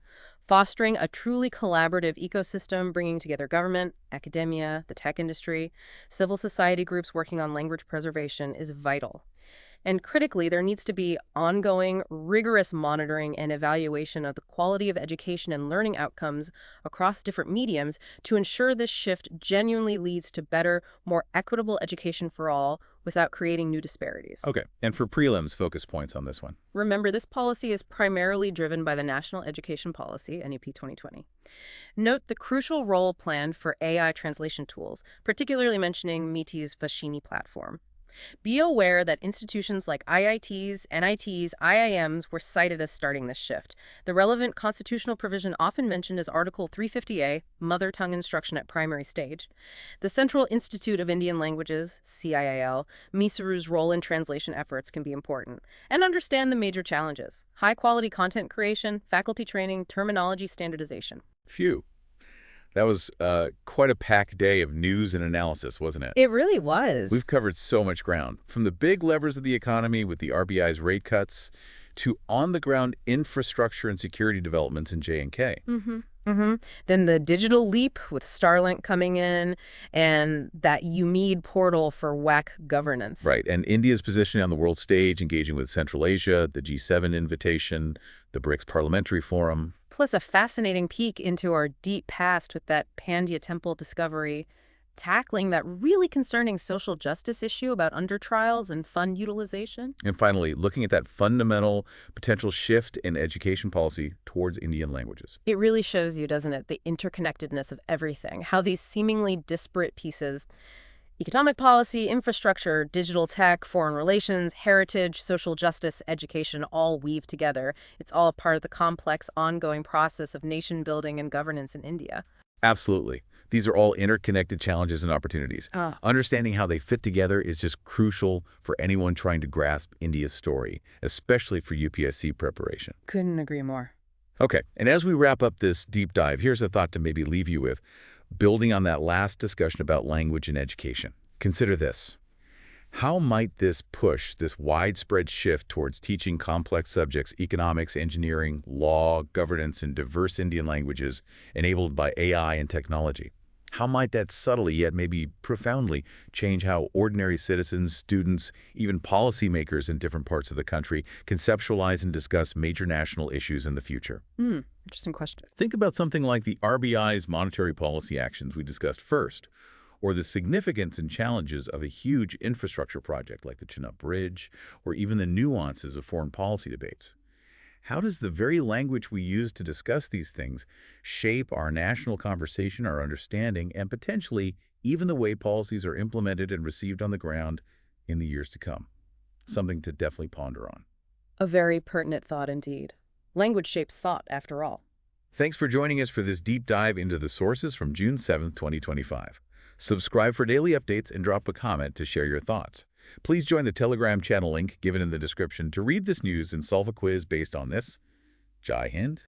Fostering a truly collaborative ecosystem, bringing together government, academia, the tech industry, civil society groups working on language preservation is vital. And critically, there needs to be ongoing, rigorous monitoring and evaluation of the quality of education and learning outcomes across different mediums to ensure this shift genuinely leads to better, more equitable education for all without creating new disparities. Okay, and for prelims, focus points on this one. Remember, this policy is primarily driven by the National Education Policy, NEP 2020. Note the crucial role planned for AI translation tools, particularly mentioning MIT's Vashini platform. Be aware that institutions like IITs, NITs, IIMs were cited as starting this shift. The relevant constitutional provision often mentioned is Article 350A, Mother Tongue Instruction at Primary Stage. The Central Institute of Indian Languages, CIIL, MISRU's role in translation efforts can be important. And understand the major challenges: high-quality content creation, faculty training, terminology standardization. Phew. That was quite a packed day of news and analysis, wasn't it? It really was. We've covered so much ground, from the big levers of the economy with the RBI's rate cuts to on-the-ground infrastructure and security developments in J&K. Then the digital leap with Starlink coming in and that UMED portal for WAC governance. Right, and India's positioning on the world stage, engaging with Central Asia, the G7 invitation, the BRICS Parliamentary Forum. Plus a fascinating peek into our deep past with that Pandya temple discovery, tackling that really concerning social justice issue about undertrials and fund utilization. And finally, looking at that fundamental potential shift in education policy towards Indian languages. It really shows you, doesn't it, the interconnectedness of everything, how these seemingly disparate pieces, economic policy, infrastructure, digital tech, foreign relations, heritage, social justice, education, all weave together. It's all a part of the complex, ongoing process of nation building and governance in India. Absolutely. These are all interconnected challenges and opportunities. Understanding how they fit together is just crucial for anyone trying to grasp India's story, especially for UPSC preparation. Couldn't agree more. Okay, and as we wrap up this deep dive, here's a thought to maybe leave you with. Building on that last discussion about language and education, consider this. How might this push this widespread shift towards teaching complex subjects, economics, engineering, law, governance, and diverse Indian languages enabled by AI and technology? How might that subtly, yet maybe profoundly, change how ordinary citizens, students, even policymakers in different parts of the country conceptualize and discuss major national issues in the future? Interesting question. Think about something like the RBI's monetary policy actions we discussed first, or the significance and challenges of a huge infrastructure project like the Chinook Bridge, or even the nuances of foreign policy debates. How does the very language we use to discuss these things shape our national conversation, our understanding, and potentially even the way policies are implemented and received on the ground in the years to come? Something to definitely ponder on. A very pertinent thought indeed. Language shapes thought, after all. Thanks for joining us for this deep dive into the sources from June 7th, 2025. Subscribe for daily updates and drop a comment to share your thoughts. Please join the Telegram channel link given in the description to read this news and solve a quiz based on this. Jai Hind.